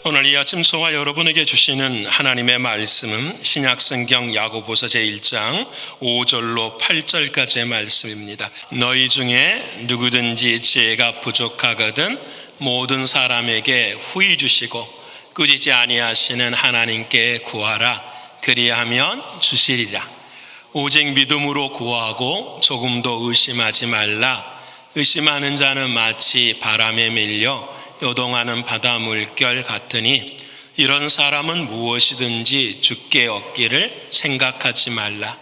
오늘 이 아침 저와 여러분에게 주시는 하나님의 말씀은 신약성경 야고보서 제1장 5절로 8절까지의 말씀입니다. 너희 중에 누구든지 지혜가 부족하거든 모든 사람에게 후히 주시고 꾸짖지 아니하시는 하나님께 구하라. 그리하면 주시리라. 오직 믿음으로 구하고 조금도 의심하지 말라. 의심하는 자는 마치 바람에 밀려 요동하는 바다 물결 같으니 이런 사람은 무엇이든지 주께 얻기를 생각하지 말라.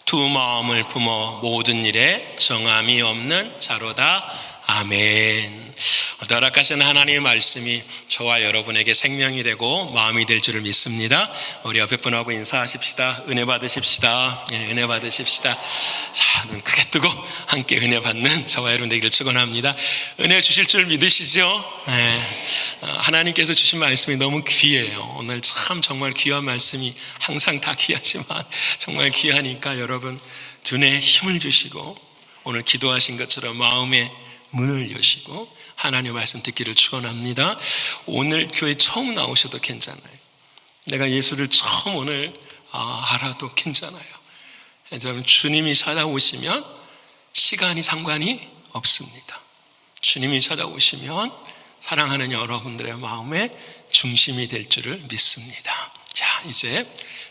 두 마음을 품어 모든 일에 정함이 없는 자로다. 아멘. 허락하신 하나님의 말씀이 저와 여러분에게 생명이 되고 마음이 될 줄을 믿습니다. 우리 옆에 분하고 인사하십시다. 은혜 받으십시다. 은혜 받으십시다. 자, 눈 크게 뜨고 함께 은혜 받는 저와 여러분 되기를 축원합니다. 은혜 주실 줄 믿으시죠? 하나님께서 주신 말씀이 너무 귀해요. 오늘 참 정말 귀한 말씀이 항상 다 귀하지만 정말 귀하니까 여러분 눈에 힘을 주시고 오늘 기도하신 것처럼 마음에 문을 여시고 하나님의 말씀 듣기를 축원합니다. 오늘 교회 처음 나오셔도 괜찮아요. 내가 예수를 처음 오늘 알아도 괜찮아요. 주님이 찾아오시면 시간이 상관이 없습니다. 주님이 찾아오시면 사랑하는 여러분들의 마음의 중심이 될 줄을 믿습니다. 자, 이제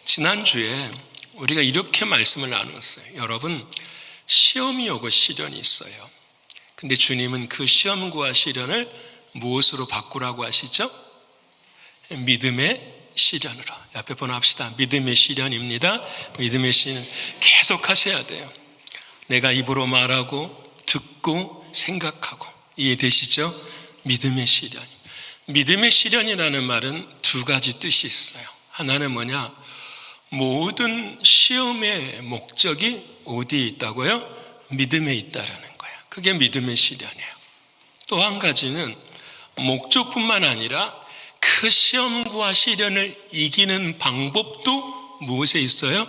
지난주에 우리가 이렇게 말씀을 나눴어요. 여러분, 시험이 오고 시련이 있어요. 근데 주님은 그 시험과 시련을 무엇으로 바꾸라고 하시죠? 믿음의 시련으로. 옆에 번호 합시다. 믿음의 시련입니다. 믿음의 시련 계속 하셔야 돼요. 내가 입으로 말하고 듣고 생각하고 이해되시죠? 믿음의 시련. 믿음의 시련이라는 말은 두 가지 뜻이 있어요. 하나는 뭐냐? 모든 시험의 목적이 어디에 있다고요? 믿음에 있다라는 거예요. 그게 믿음의 시련이에요. 또 한 가지는 목적뿐만 아니라 그 시험과 시련을 이기는 방법도 무엇에 있어요?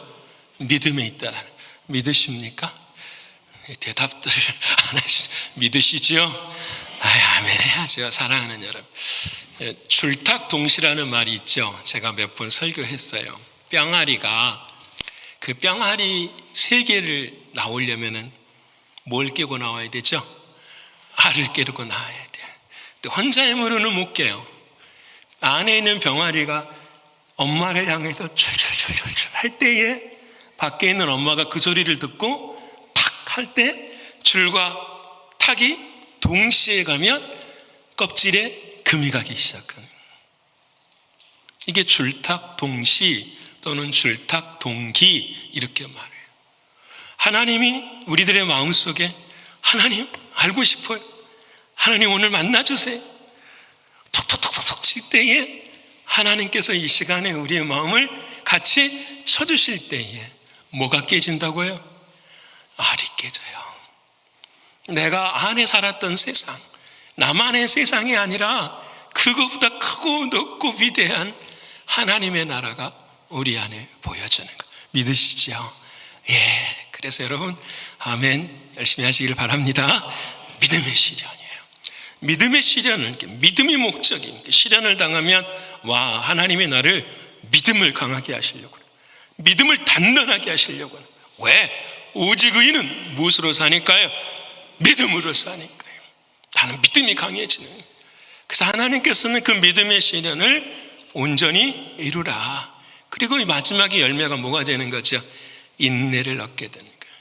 믿음에 있다라는. 믿으십니까? 대답들을 안 하시죠. 믿으시죠? 아멘 해야죠. 사랑하는 여러분. 줄탁동시라는 말이 있죠. 제가 몇 번 설교했어요. 뿅아리가 그 뿅아리 3개를 나오려면은 뭘 깨고 나와야 되죠? 알을 깨고 나와야 돼요. 근데 혼자의 힘으로는 못 깨요. 안에 있는 병아리가 엄마를 향해서 출출출출 할 때에 밖에 있는 엄마가 그 소리를 듣고 탁 할 때 줄과 탁이 동시에 가면 껍질에 금이 가기 시작합니다. 이게 줄탁동시 또는 줄탁동기 이렇게 말해요. 하나님이 우리들의 마음속에 하나님 알고 싶어요. 하나님 오늘 만나주세요. 톡톡톡톡 칠 때에 하나님께서 이 시간에 우리의 마음을 같이 쳐주실 때에 뭐가 깨진다고요? 알이 깨져요. 내가 안에 살았던 세상, 나만의 세상이 아니라 그것보다 크고 넓고 위대한 하나님의 나라가 우리 안에 보여지는 것 믿으시죠? 그래서 여러분 아멘 열심히 하시길 바랍니다. 믿음의 시련이에요. 믿음의 시련은 믿음이 목적입니다. 시련을 당하면 하나님이 나를 믿음을 강하게 하시려고 그래요. 믿음을 단단하게 하시려고 해요. 왜? 오직 의인은 무엇으로 사니까요? 믿음으로 사니까요. 나는 믿음이 강해지는 거예요. 그래서 하나님께서는 그 믿음의 시련을 온전히 이루라. 그리고 이 마지막에 열매가 뭐가 되는 거죠? 인내를 얻게 되는 거예요.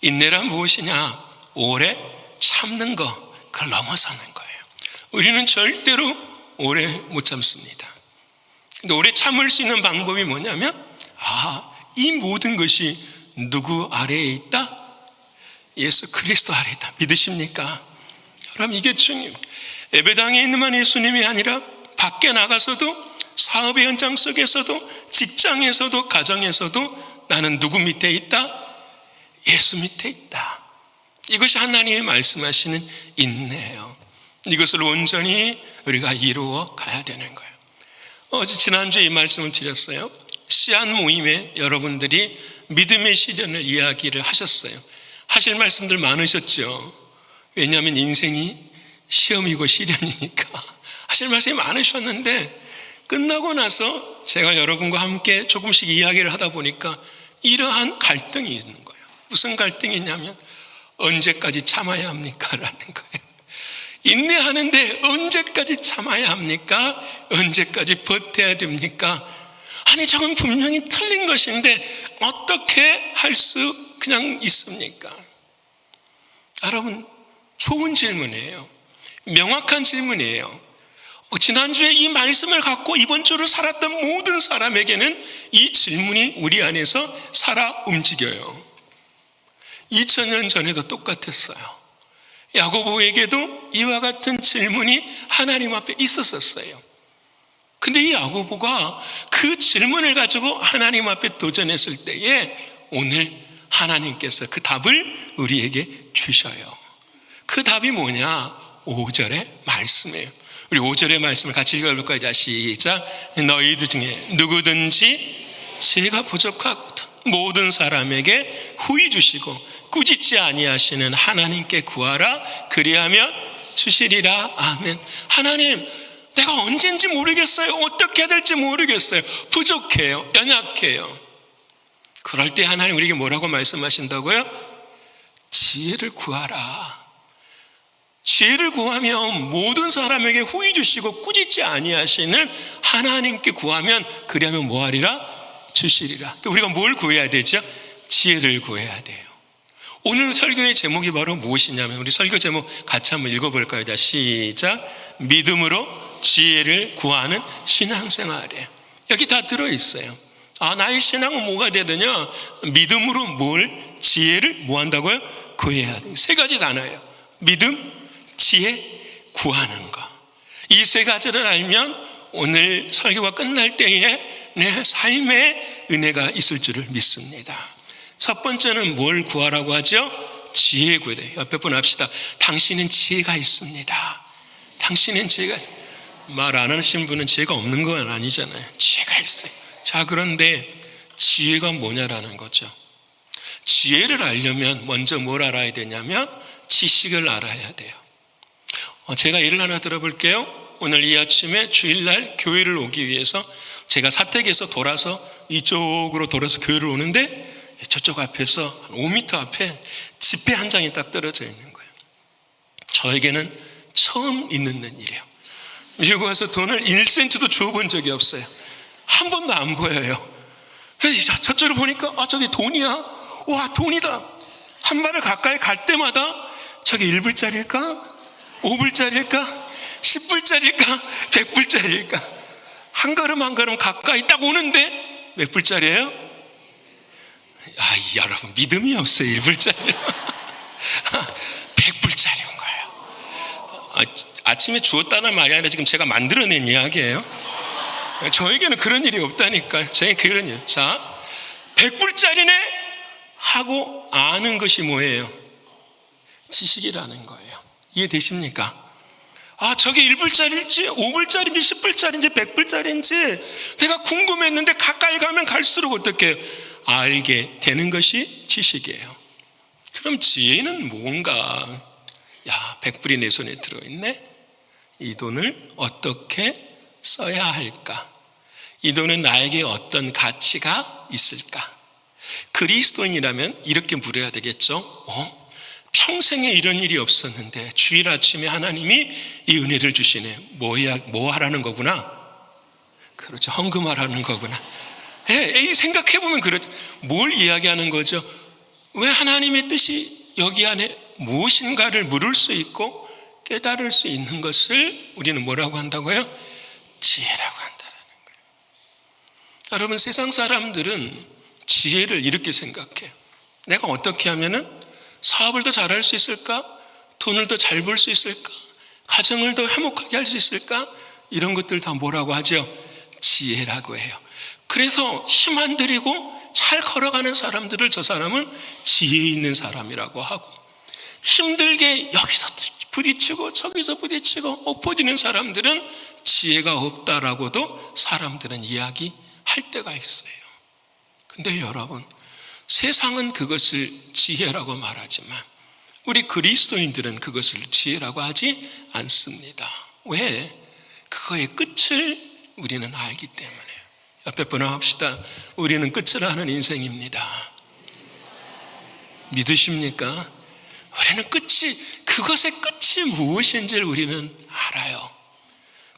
인내란 무엇이냐? 오래 참는 거, 그걸 넘어서는 거예요. 우리는 절대로 오래 못 참습니다. 근데 오래 참을 수 있는 방법이 뭐냐면 이 모든 것이 누구 아래에 있다? 예수 그리스도 아래에 있다. 믿으십니까? 그럼 이게 중요해요. 예배당에 있는만 예수님이 아니라 밖에 나가서도 사업의 현장 속에서도 직장에서도 가정에서도 나는 누구 밑에 있다? 예수 밑에 있다. 이것이 하나님이 말씀하시는 인내예요. 이것을 온전히 우리가 이루어 가야 되는 거예요. 어제 지난주에 이 말씀을 드렸어요. 씨앗 모임에 여러분들이 믿음의 시련을 이야기를 하셨어요. 하실 말씀들 많으셨죠. 왜냐하면 인생이 시험이고 시련이니까 하실 말씀이 많으셨는데 끝나고 나서 제가 여러분과 함께 조금씩 이야기를 하다 보니까 이러한 갈등이 있는 거예요. 무슨 갈등이 있냐면 언제까지 참아야 합니까? 라는 거예요. 인내하는데 언제까지 참아야 합니까? 언제까지 버텨야 됩니까? 아니 저건 분명히 틀린 것인데 어떻게 할 수 그냥 있습니까? 여러분 좋은 질문이에요. 명확한 질문이에요. 지난주에 이 말씀을 갖고 이번 주를 살았던 모든 사람에게는 이 질문이 우리 안에서 살아 움직여요. 2000년 전에도 똑같았어요. 야고보에게도 이와 같은 질문이 하나님 앞에 있었어요. 근데 이 야고보가 그 질문을 가지고 하나님 앞에 도전했을 때에 오늘 하나님께서 그 답을 우리에게 주셔요. 그 답이 뭐냐? 5절의 말씀이에요. 우리 5절의 말씀을 같이 읽어볼까요? 자, 시작. 너희들 중에 누구든지 지혜가 부족하거든 모든 사람에게 후히 주시고 꾸짖지 아니하시는 하나님께 구하라. 그리하면 주시리라. 아멘. 하나님, 내가 언젠지 모르겠어요. 어떻게 해야 될지 모르겠어요. 부족해요. 연약해요. 그럴 때 하나님 우리에게 뭐라고 말씀하신다고요? 지혜를 구하라. 지혜를 구하면 모든 사람에게 후히 주시고 꾸짖지 아니하시는 하나님께 구하면 그리하면 뭐하리라? 주시리라. 우리가 뭘 구해야 되죠? 지혜를 구해야 돼요. 오늘 설교의 제목이 바로 무엇이냐면 우리 설교 제목 같이 한번 읽어볼까요? 자, 시작. 믿음으로 지혜를 구하는 신앙생활이에요. 여기 다 들어있어요. 나의 신앙은 뭐가 되느냐? 믿음으로 뭘? 지혜를 뭐 한다고요? 구해야 돼요. 세 가지 단어예요. 믿음, 지혜, 구하는 거. 이 세 가지를 알면 오늘 설교가 끝날 때에 내 삶에 은혜가 있을 줄을 믿습니다. 첫 번째는 뭘 구하라고 하죠? 지혜 구해야 돼요. 옆에 분 합시다. 당신은 지혜가 있습니다. 당신은 지혜가 있습니다. 말 안 하신 분은 지혜가 없는 건 아니잖아요. 지혜가 있어요. 자, 그런데 지혜가 뭐냐라는 거죠. 지혜를 알려면 먼저 뭘 알아야 되냐면 지식을 알아야 돼요. 제가 예를 하나 들어볼게요. 오늘 이 아침에 주일날 교회를 오기 위해서 제가 사택에서 돌아서 이쪽으로 돌아서 교회를 오는데 저쪽 앞에서 5m 앞에 지폐 한 장이 딱 떨어져 있는 거예요. 저에게는 처음 있는 일이에요. 미국 와서 돈을 1센트도 주어본 적이 없어요. 한 번도 안 보여요. 그래서 저쪽을 보니까 저기 돈이야. 와, 돈이다. 한 발을 가까이 갈 때마다 저게 1불짜리일까? 5불짜리일까? 10불짜리일까? 100불짜리일까? 한 걸음 한 걸음 가까이 딱 오는데 몇 불짜리예요? 여러분 믿음이 없어요. 1불짜리 100불짜리인 거예요. 아침에 주었다는 말이 아니라 지금 제가 만들어낸 이야기예요. 저에게는 그런 일이 없다니까요. 저에게는 그런 일. 자, 100불짜리네 하고 아는 것이 뭐예요? 지식이라는 거예요. 이해되십니까? 저게 1불짜리일지 5불짜리인지 10불짜리인지 100불짜리인지 내가 궁금했는데 가까이 가면 갈수록 어떻게 알게 되는 것이 지식이에요. 그럼 지혜는 뭔가? 100불이 내 손에 들어있네. 이 돈을 어떻게 써야 할까? 이 돈은 나에게 어떤 가치가 있을까? 그리스도인이라면 이렇게 물어야 되겠죠. 평생에 이런 일이 없었는데 주일 아침에 하나님이 이 은혜를 주시네. 뭐 하라는 거구나? 그렇죠. 헌금하라는 거구나. 생각해보면 그렇죠. 뭘 이야기하는 거죠? 왜 하나님의 뜻이 여기 안에 무엇인가를 물을 수 있고 깨달을 수 있는 것을 우리는 뭐라고 한다고요? 지혜라고 한다는 거예요. 여러분, 세상 사람들은 지혜를 이렇게 생각해요. 내가 어떻게 하면은 사업을 더 잘할 수 있을까? 돈을 더 잘 벌 수 있을까? 가정을 더 화목하게 할 수 있을까? 이런 것들 다 뭐라고 하죠? 지혜라고 해요. 그래서 힘 안 들이고 잘 걸어가는 사람들을 저 사람은 지혜 있는 사람이라고 하고, 힘들게 여기서 부딪히고 저기서 부딪히고 엎어지는 사람들은 지혜가 없다라고도 사람들은 이야기할 때가 있어요. 근데 여러분, 세상은 그것을 지혜라고 말하지만 우리 그리스도인들은 그것을 지혜라고 하지 않습니다. 왜? 그거의 끝을 우리는 알기 때문에. 옆에 분을 합시다. 우리는 끝을 아는 인생입니다. 믿으십니까? 우리는 그것의 끝이 무엇인지를 우리는 알아요.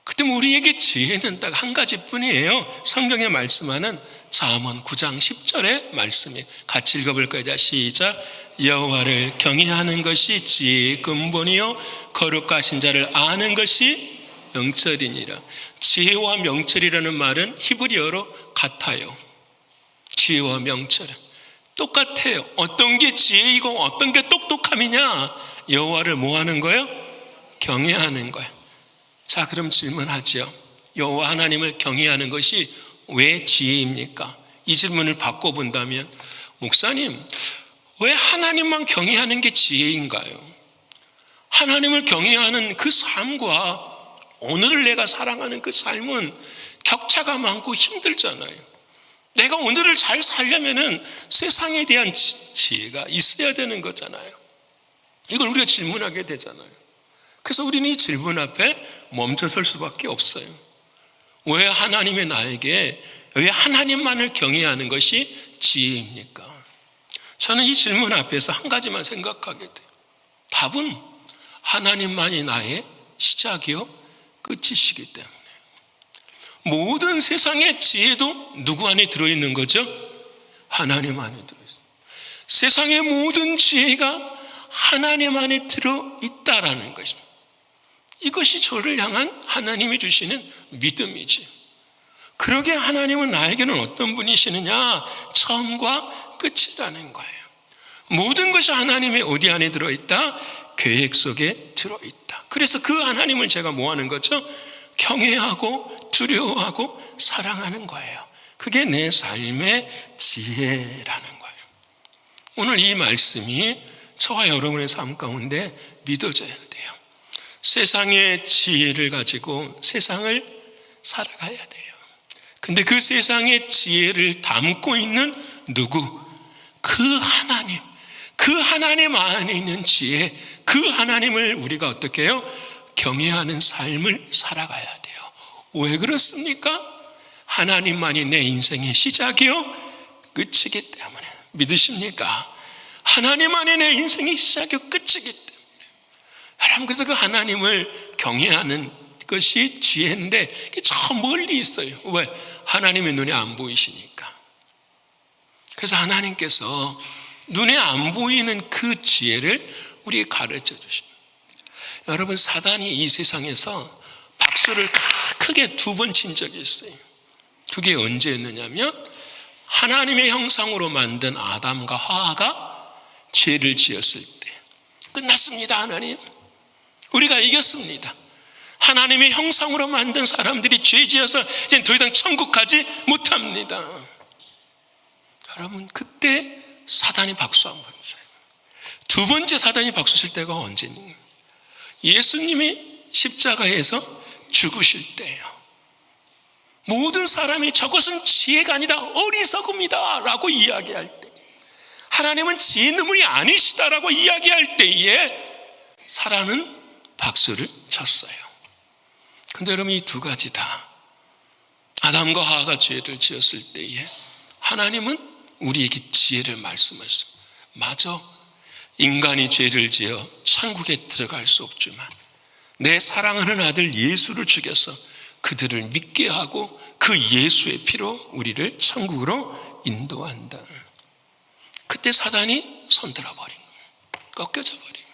그때 우리에게 지혜는 딱 한 가지뿐이에요. 성경에 말씀하는 잠언 9장 10절의 말씀이. 같이 읽어볼까요? 자, 시작. 여호와를 경외하는 것이 지혜의 근본이요 거룩하신 자를 아는 것이 명철이니라. 지혜와 명철이라는 말은 히브리어로 같아요. 지혜와 명철은 똑같아요. 어떤 게 지혜이고 어떤 게 똑똑함이냐? 여호와를 뭐 하는 거예요? 경외하는 거예요. 자, 그럼 질문하죠. 여호와 하나님을 경외하는 것이 왜 지혜입니까? 이 질문을 바꿔본다면, 목사님, 왜 하나님만 경외하는 게 지혜인가요? 하나님을 경외하는 그 삶과 오늘을 내가 사랑하는 그 삶은 격차가 많고 힘들잖아요. 내가 오늘을 잘 살려면은 세상에 대한 지혜가 있어야 되는 거잖아요. 이걸 우리가 질문하게 되잖아요. 그래서 우리는 이 질문 앞에 멈춰설 수밖에 없어요. 왜 왜 하나님만을 경외하는 것이 지혜입니까? 저는 이 질문 앞에서 한 가지만 생각하게 돼요. 답은 하나님만이 나의 시작이요 끝이시기 때문에. 모든 세상의 지혜도 누구 안에 들어있는 거죠? 하나님 안에 들어있어요. 세상의 모든 지혜가 하나님 안에 들어있다라는 것입니다. 이것이 저를 향한 하나님이 주시는 믿음이지. 그러게 하나님은 나에게는 어떤 분이시느냐? 처음과 끝이라는 거예요. 모든 것이 하나님의 어디 안에 들어있다? 계획 속에 들어있다. 그래서 그 하나님을 제가 뭐 하는 거죠? 경외하고 두려워하고 사랑하는 거예요. 그게 내 삶의 지혜라는 거예요. 오늘 이 말씀이 저와 여러분의 삶 가운데 믿어져야 돼요. 세상의 지혜를 가지고 세상을 살아가야 돼요. 근데 그 세상의 지혜를 담고 있는 누구? 그 하나님 안에 있는 지혜, 그 하나님을 우리가 어떻게 해요? 경외하는 삶을 살아가야 돼요. 왜 그렇습니까? 하나님만이 내 인생의 시작이요 끝이기 때문에. 믿으십니까? 하나님만이 내 인생의 시작이요 끝이기 때문에. 여러분, 그래서 그 하나님을 경외하는 것이 지혜인데 그게 저 멀리 있어요. 왜? 하나님의 눈에 안 보이시니까. 그래서 하나님께서 눈에 안 보이는 그 지혜를 우리에게 가르쳐 주십니다. 여러분, 사단이 이 세상에서 박수를 크게 2번 친 적이 있어요. 그게 언제였느냐면 하나님의 형상으로 만든 아담과 하와가 죄를 지었을 때. 끝났습니다. 하나님, 우리가 이겼습니다. 하나님의 형상으로 만든 사람들이 죄 지어서 이제 더 이상 천국 가지 못합니다. 여러분, 그때 사단이 박수 한 번 쳐요. 2번째 사단이 박수 칠 때가 언제니? 예수님이 십자가에서 죽으실 때예요. 모든 사람이 저것은 지혜가 아니다, 어리석음이다 라고 이야기할 때, 하나님은 지혜 눈물이 아니시다라고 이야기할 때에 사단은 박수를 쳤어요. 근데 여러분, 이 2가지 다 아담과 하와가 죄를 지었을 때에 하나님은 우리에게 지혜를 말씀하셨어요. 맞아, 인간이 죄를 지어 천국에 들어갈 수 없지만 내 사랑하는 아들 예수를 죽여서 그들을 믿게 하고 그 예수의 피로 우리를 천국으로 인도한다. 그때 사단이 손들어 버린 거예요. 꺾여져 버린 거예요.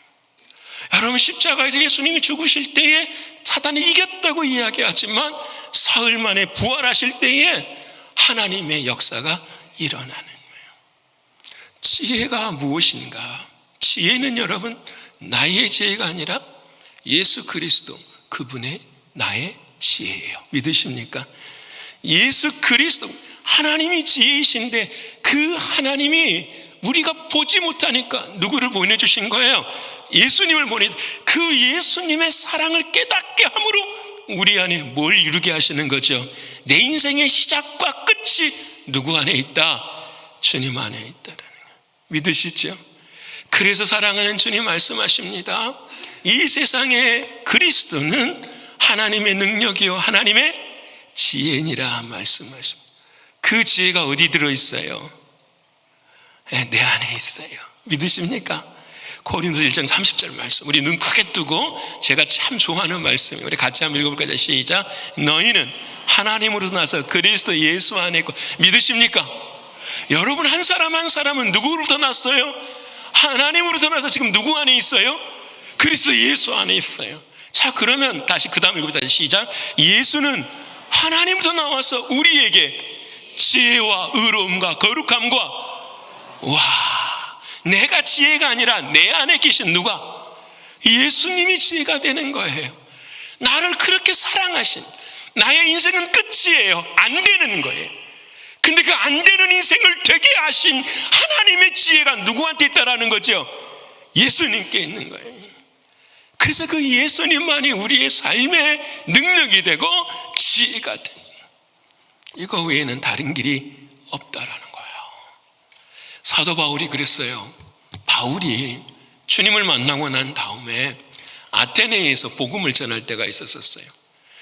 여러분, 십자가에서 예수님이 죽으실 때에 사단이 이겼다고 이야기하지만 사흘 만에 부활하실 때에 하나님의 역사가 일어나는 거예요. 지혜가 무엇인가? 지혜는 여러분, 나의 지혜가 아니라 예수 그리스도, 그분의 나의 지혜예요. 믿으십니까? 예수 그리스도, 하나님이 지혜이신데 그 하나님이 우리가 보지 못하니까 누구를 보내주신 거예요? 예수님을 그 예수님의 사랑을 깨닫게 함으로 우리 안에 뭘 이루게 하시는 거죠? 내 인생의 시작과 끝이 누구 안에 있다? 주님 안에 있다라는 거예요. 믿으시죠? 그래서 사랑하는 주님 말씀하십니다. 이 세상의 그리스도는 하나님의 능력이요 하나님의 지혜니라 말씀하십니다. 그 지혜가 어디 들어있어요? 내 안에 있어요. 믿으십니까? 고린도서 1장 30절 말씀, 우리 눈 크게 뜨고 제가 참 좋아하는 말씀이에요. 우리 같이 한번 읽어볼까요? 시작. 너희는 하나님으로부터 나서 그리스도 예수 안에 있고. 믿으십니까? 여러분 한 사람 한 사람은 누구로부터 났어요? 하나님으로부터 나서 지금 누구 안에 있어요? 그리스도 예수 안에 있어요. 자, 그러면 다시 그 다음 읽어봅시다. 시작. 예수는 하나님부터 나와서 우리에게 지혜와 의로움과 거룩함과, 와, 내가 지혜가 아니라 내 안에 계신 누가? 예수님이 지혜가 되는 거예요. 나를 그렇게 사랑하신, 나의 인생은 끝이에요. 안 되는 거예요. 근데 그 안 되는 인생을 되게 하신 하나님의 지혜가 누구한테 있다라는 거죠? 예수님께 있는 거예요. 그래서 그 예수님만이 우리의 삶의 능력이 되고 지혜가 되는 거예요. 이거 외에는 다른 길이 없다라는 거예요. 사도 바울이 그랬어요. 바울이 주님을 만나고 난 다음에 아테네에서 복음을 전할 때가 있었어요.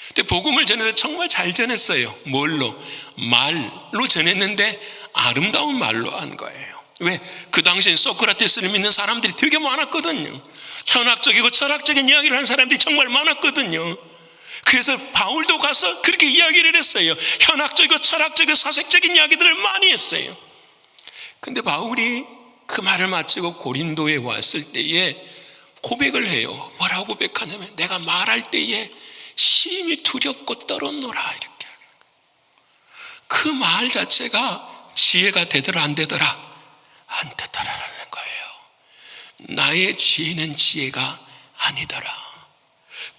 근데 복음을 전해서 정말 잘 전했어요. 뭘로? 말로 전했는데 아름다운 말로 한 거예요. 왜? 그 당시엔 소크라테스를 믿는 사람들이 되게 많았거든요. 현학적이고 철학적인 이야기를 하는 사람들이 정말 많았거든요. 그래서 바울도 가서 그렇게 이야기를 했어요. 현학적이고 철학적이고 사색적인 이야기들을 많이 했어요. 근데 바울이 그 말을 마치고 고린도에 왔을 때에 고백을 해요. 뭐라고 고백하냐면, 내가 말할 때에 심히 두렵고 떨었노라, 이렇게. 그 말 자체가 지혜가 되더라 안 되더라? 안 되더라라는 거예요. 나의 지혜는 지혜가 아니더라.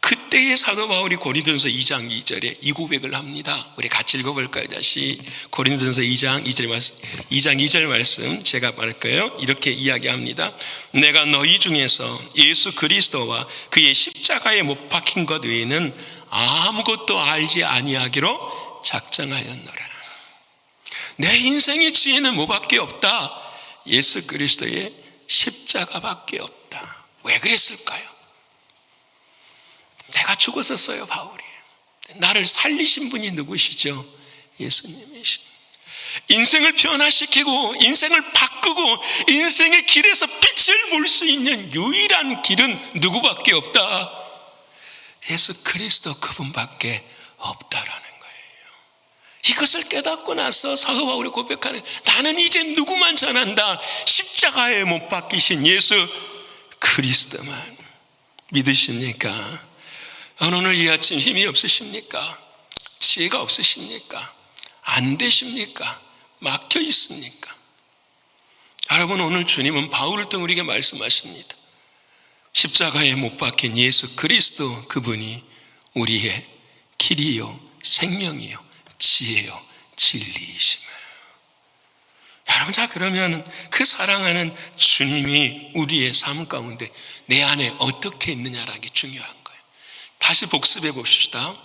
그때의 사도 바울이 고린도전서 2장 2절에 이 고백을 합니다. 우리 같이 읽어볼까요? 다시 고린도전서 2장 2절 말씀 제가 말할까요? 이렇게 이야기합니다. 내가 너희 중에서 예수 그리스도와 그의 십자가에 못 박힌 것 외에는 아무것도 알지 아니하기로 작정하였노라. 내 인생의 지혜는 뭐밖에 없다? 예수 그리스도의 십자가밖에 없다. 왜 그랬을까요? 내가 죽었었어요, 바울이. 나를 살리신 분이 누구시죠? 예수님이시죠. 인생을 변화시키고 인생을 바꾸고 인생의 길에서 빛을 볼 수 있는 유일한 길은 누구밖에 없다? 예수 그리스도 그분밖에 없다라는 거예요. 이것을 깨닫고 나서 사도 바울이 고백하는, 나는 이제 누구만 전한다? 십자가에 못 박히신 예수 그리스도만. 믿으십니까? 오늘 이 아침 힘이 없으십니까? 지혜가 없으십니까? 안 되십니까? 막혀 있습니까? 여러분, 오늘 주님은 바울을 통해 우리에게 말씀하십니다. 십자가에 못 박힌 예수 그리스도, 그분이 우리의 길이요 생명이요 지혜요 진리이심을. 여러분, 자, 그러면 그 사랑하는 주님이 우리의 삶 가운데 내 안에 어떻게 있느냐라는 게 중요한 거예요. 다시 복습해 봅시다.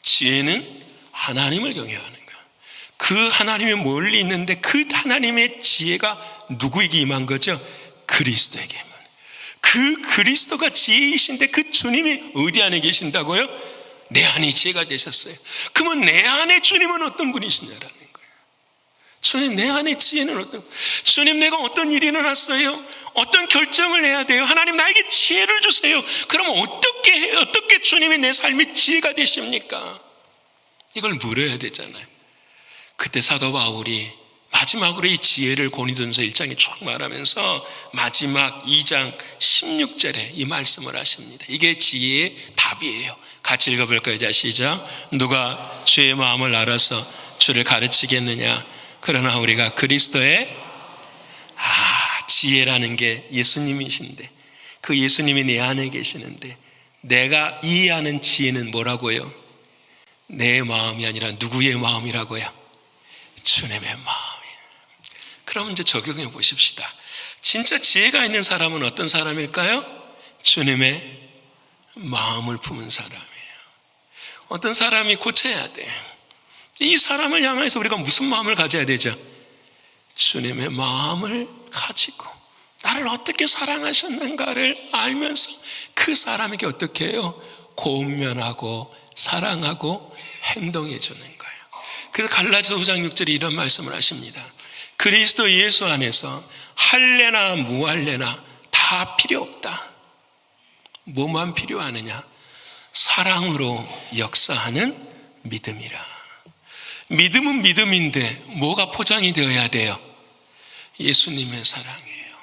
지혜는 하나님을 경외하는 거예요. 그 하나님이 멀리 있는데 그 하나님의 지혜가 누구에게 임한 거죠? 그리스도에게 임한. 그 그리스도가 지혜이신데 그 주님이 어디 안에 계신다고요? 내 안에 지혜가 되셨어요. 그러면 내 안에 주님은 어떤 분이시냐라는 거예요. 주님, 내 안에 지혜는 어떤, 주님, 내가 어떤 일이 일어났어요? 어떤 결정을 해야 돼요? 하나님, 나에게 지혜를 주세요. 그럼 어떻게 주님이 내 삶의 지혜가 되십니까? 이걸 물어야 되잖아요. 그때 사도 바울이 마지막으로 이 지혜를 고린도전서 1장에 쭉 말하면서 마지막 2장 16절에 이 말씀을 하십니다. 이게 지혜의 답이에요. 같이 읽어볼까요? 자, 시작. 누가 주의 마음을 알아서 주를 가르치겠느냐? 그러나 우리가 그리스도의 지혜라는 게 예수님이신데, 그 예수님이 내 안에 계시는데, 내가 이해하는 지혜는 뭐라고요? 내 마음이 아니라 누구의 마음이라고요? 주님의 마음이에요. 그럼 이제 적용해 보십시다. 진짜 지혜가 있는 사람은 어떤 사람일까요? 주님의 마음을 품은 사람이에요. 어떤 사람이 고쳐야 돼. 이 사람을 향해서 우리가 무슨 마음을 가져야 되죠? 주님의 마음을 가지고 나를 어떻게 사랑하셨는가를 알면서 그 사람에게 어떻게 해요? 고운면하고 사랑하고 행동해 주는 거예요. 그래서 갈라디아서 5장 6절에 이런 말씀을 하십니다. 그리스도 예수 안에서 할례나 무할례나 다 필요 없다. 뭐만 필요하느냐? 사랑으로 역사하는 믿음이라. 믿음은 믿음인데 뭐가 포장이 되어야 돼요? 예수님의 사랑이에요.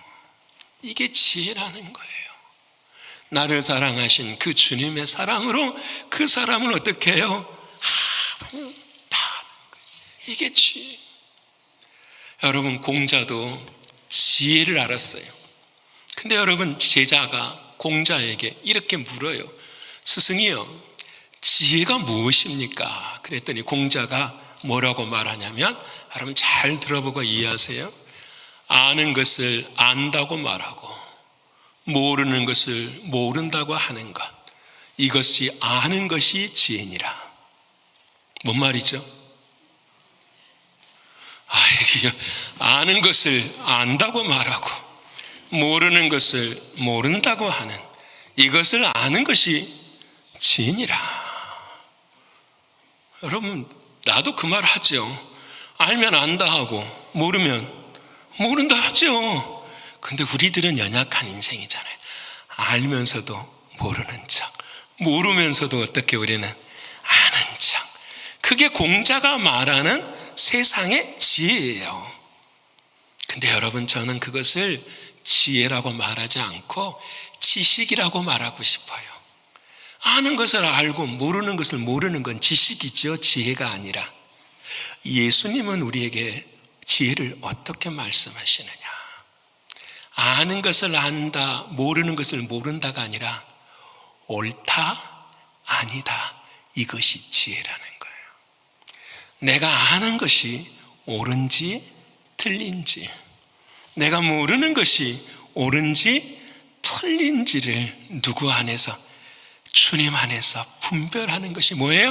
이게 지혜라는 거예요. 나를 사랑하신 그 주님의 사랑으로 그 사람을 어떻게 해요? 다 이게 지혜. 여러분, 공자도 지혜를 알았어요. 근데 여러분, 제자가 공자에게 이렇게 물어요. 스승이요, 지혜가 무엇입니까? 그랬더니 공자가 뭐라고 말하냐면, 여러분 잘 들어보고 이해하세요. 아는 것을 안다고 말하고 모르는 것을 모른다고 하는 것, 이것이 아는 것이 지혜니라. 뭔 말이죠? 아는 것을 안다고 말하고 모르는 것을 모른다고 하는 이것을 아는 것이 지혜니라. 여러분, 나도 그 말 하죠. 알면 안다 하고 모르면 모른다 하죠. 근데 우리들은 연약한 인생이잖아요. 알면서도 모르는 척, 모르면서도 어떻게 우리는 아는 척. 그게 공자가 말하는 세상의 지혜예요. 근데 여러분, 저는 그것을 지혜라고 말하지 않고 지식이라고 말하고 싶어요. 아는 것을 알고 모르는 것을 모르는 건 지식이죠, 지혜가 아니라. 예수님은 우리에게 지혜를 어떻게 말씀하시느냐? 아는 것을 안다, 모르는 것을 모른다가 아니라 옳다, 아니다, 이것이 지혜라는 거예요. 내가 아는 것이 옳은지 틀린지, 내가 모르는 것이 옳은지 틀린지를 누구 안에서? 주님 안에서 분별하는 것이 뭐예요?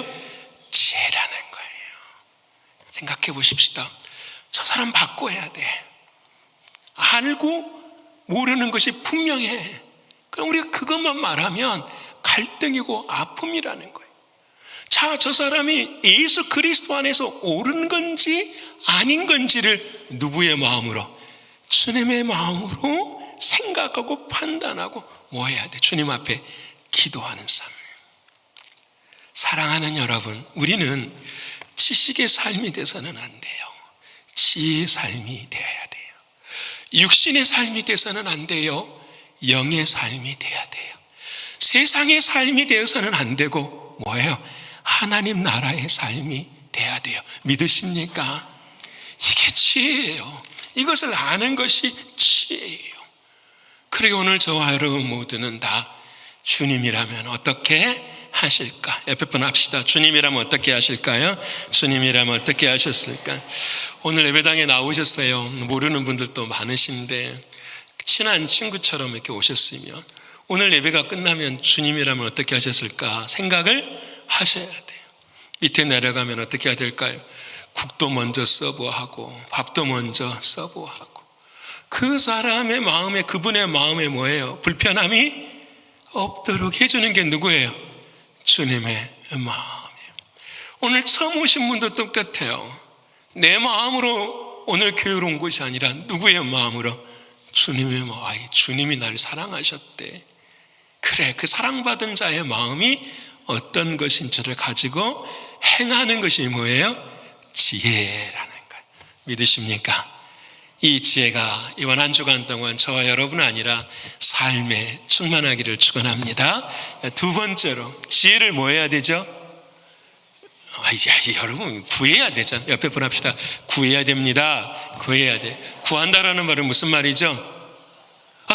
지혜라는 거예요. 생각해 보십시다. 저 사람 바꿔야 돼. 알고 모르는 것이 분명해. 그럼 우리가 그것만 말하면 갈등이고 아픔이라는 거예요. 자, 저 사람이 예수 그리스도 안에서 옳은 건지 아닌 건지를 누구의 마음으로? 주님의 마음으로 생각하고 판단하고 뭐 해야 돼? 주님 앞에 기도하는 삶. 사랑하는 여러분, 우리는 지식의 삶이 돼서는 안 돼요. 지혜의 삶이 되어야 돼요. 육신의 삶이 돼서는 안 돼요. 영의 삶이 돼야 돼요. 세상의 삶이 되어서는 안 되고 뭐예요? 하나님 나라의 삶이 돼야 돼요. 믿으십니까? 이게 지혜예요. 이것을 아는 것이 지혜예요. 그리고 오늘 저와 여러분 모두는 다 주님이라면 어떻게 하실까? 옆에 분 합시다. 주님이라면 어떻게 하실까요? 주님이라면 어떻게 하셨을까? 오늘 예배당에 나오셨어요. 모르는 분들도 많으신데 친한 친구처럼 이렇게 오셨으면 오늘 예배가 끝나면 주님이라면 어떻게 하셨을까 생각을 하셔야 돼요. 밑에 내려가면 어떻게 해야 될까요? 국도 먼저 서브하고 밥도 먼저 서브하고 그 사람의 마음에, 그분의 마음에 뭐예요? 불편함이 없도록 해주는 게 누구예요? 주님의 마음이에요. 오늘 처음 오신 분도 똑같아요. 내 마음으로 오늘 교회로 온 것이 아니라 누구의 마음으로? 주님의 마음. 주님이 나를 사랑하셨대. 그래, 그 사랑받은 자의 마음이 어떤 것인지를 가지고 행하는 것이 뭐예요? 지혜라는 거예요. 믿으십니까? 이 지혜가 이번 한 주간 동안 저와 여러분 아니라 삶에 충만하기를 축원합니다. 두 번째로 지혜를 뭐 해야 되죠? 여러분 구해야 되잖아요. 옆에 분 합시다. 구해야 됩니다. 구해야 돼. 구한다라는 말은 무슨 말이죠?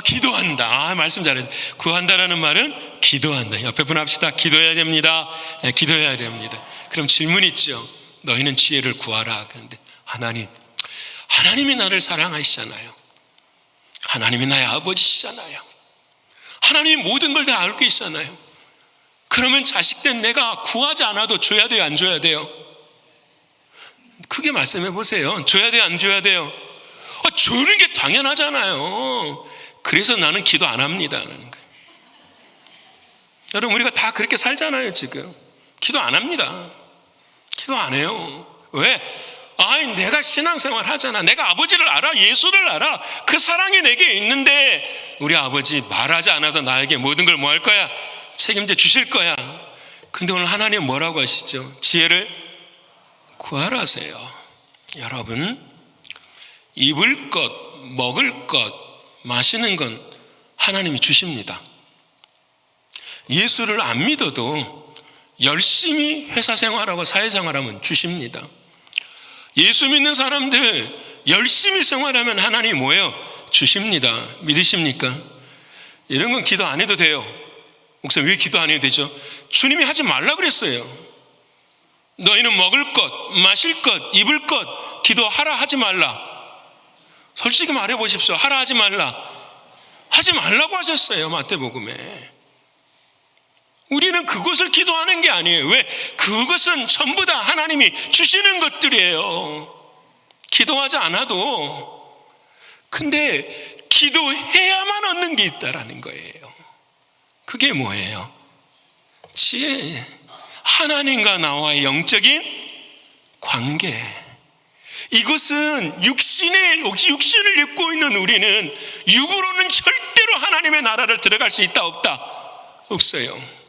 기도한다. 말씀 잘했어요. 구한다라는 말은 기도한다. 옆에 분 합시다. 기도해야 됩니다. 기도해야 됩니다. 그럼 질문 있죠. 너희는 지혜를 구하라. 그런데 하나님이 나를 사랑하시잖아요. 하나님이 나의 아버지시잖아요. 하나님이 모든 걸 다 알고 계시잖아요. 그러면 자식된 내가 구하지 않아도 줘야 돼요, 안 줘야 돼요? 크게 말씀해 보세요. 줘야 돼요, 안 줘야 돼요? 주는 게 당연하잖아요. 그래서 나는 기도 안 합니다. 여러분, 우리가 다 그렇게 살잖아요. 지금 기도 안 합니다. 기도 안 해요. 왜? 아니, 내가 신앙생활 하잖아. 내가 아버지를 알아. 예수를 알아. 그 사랑이 내게 있는데 우리 아버지 말하지 않아도 나에게 모든 걸 뭐 할 거야? 책임져 주실 거야. 근데 오늘 하나님 뭐라고 하시죠? 지혜를 구하라세요. 여러분, 입을 것, 먹을 것, 마시는 건 하나님이 주십니다. 예수를 안 믿어도 열심히 회사 생활하고 사회생활하면 주십니다. 예수 믿는 사람들 열심히 생활하면 하나님이 뭐예요? 주십니다. 믿으십니까? 이런 건 기도 안 해도 돼요. 목사님, 왜 기도 안 해도 되죠? 주님이 하지 말라 그랬어요. 너희는 먹을 것, 마실 것, 입을 것 기도하라 하지 말라. 솔직히 말해보십시오. 하라 하지 말라. 하지 말라고 하셨어요. 마태복음에. 우리는 그것을 기도하는 게 아니에요. 왜? 그것은 전부 다 하나님이 주시는 것들이에요. 기도하지 않아도. 근데 기도해야만 얻는 게 있다라는 거예요. 그게 뭐예요? 지혜. 하나님과 나와의 영적인 관계. 이것은 육신을 입고 있는 우리는 육으로는 절대로 하나님의 나라를 들어갈 수 있다 없다? 없어요.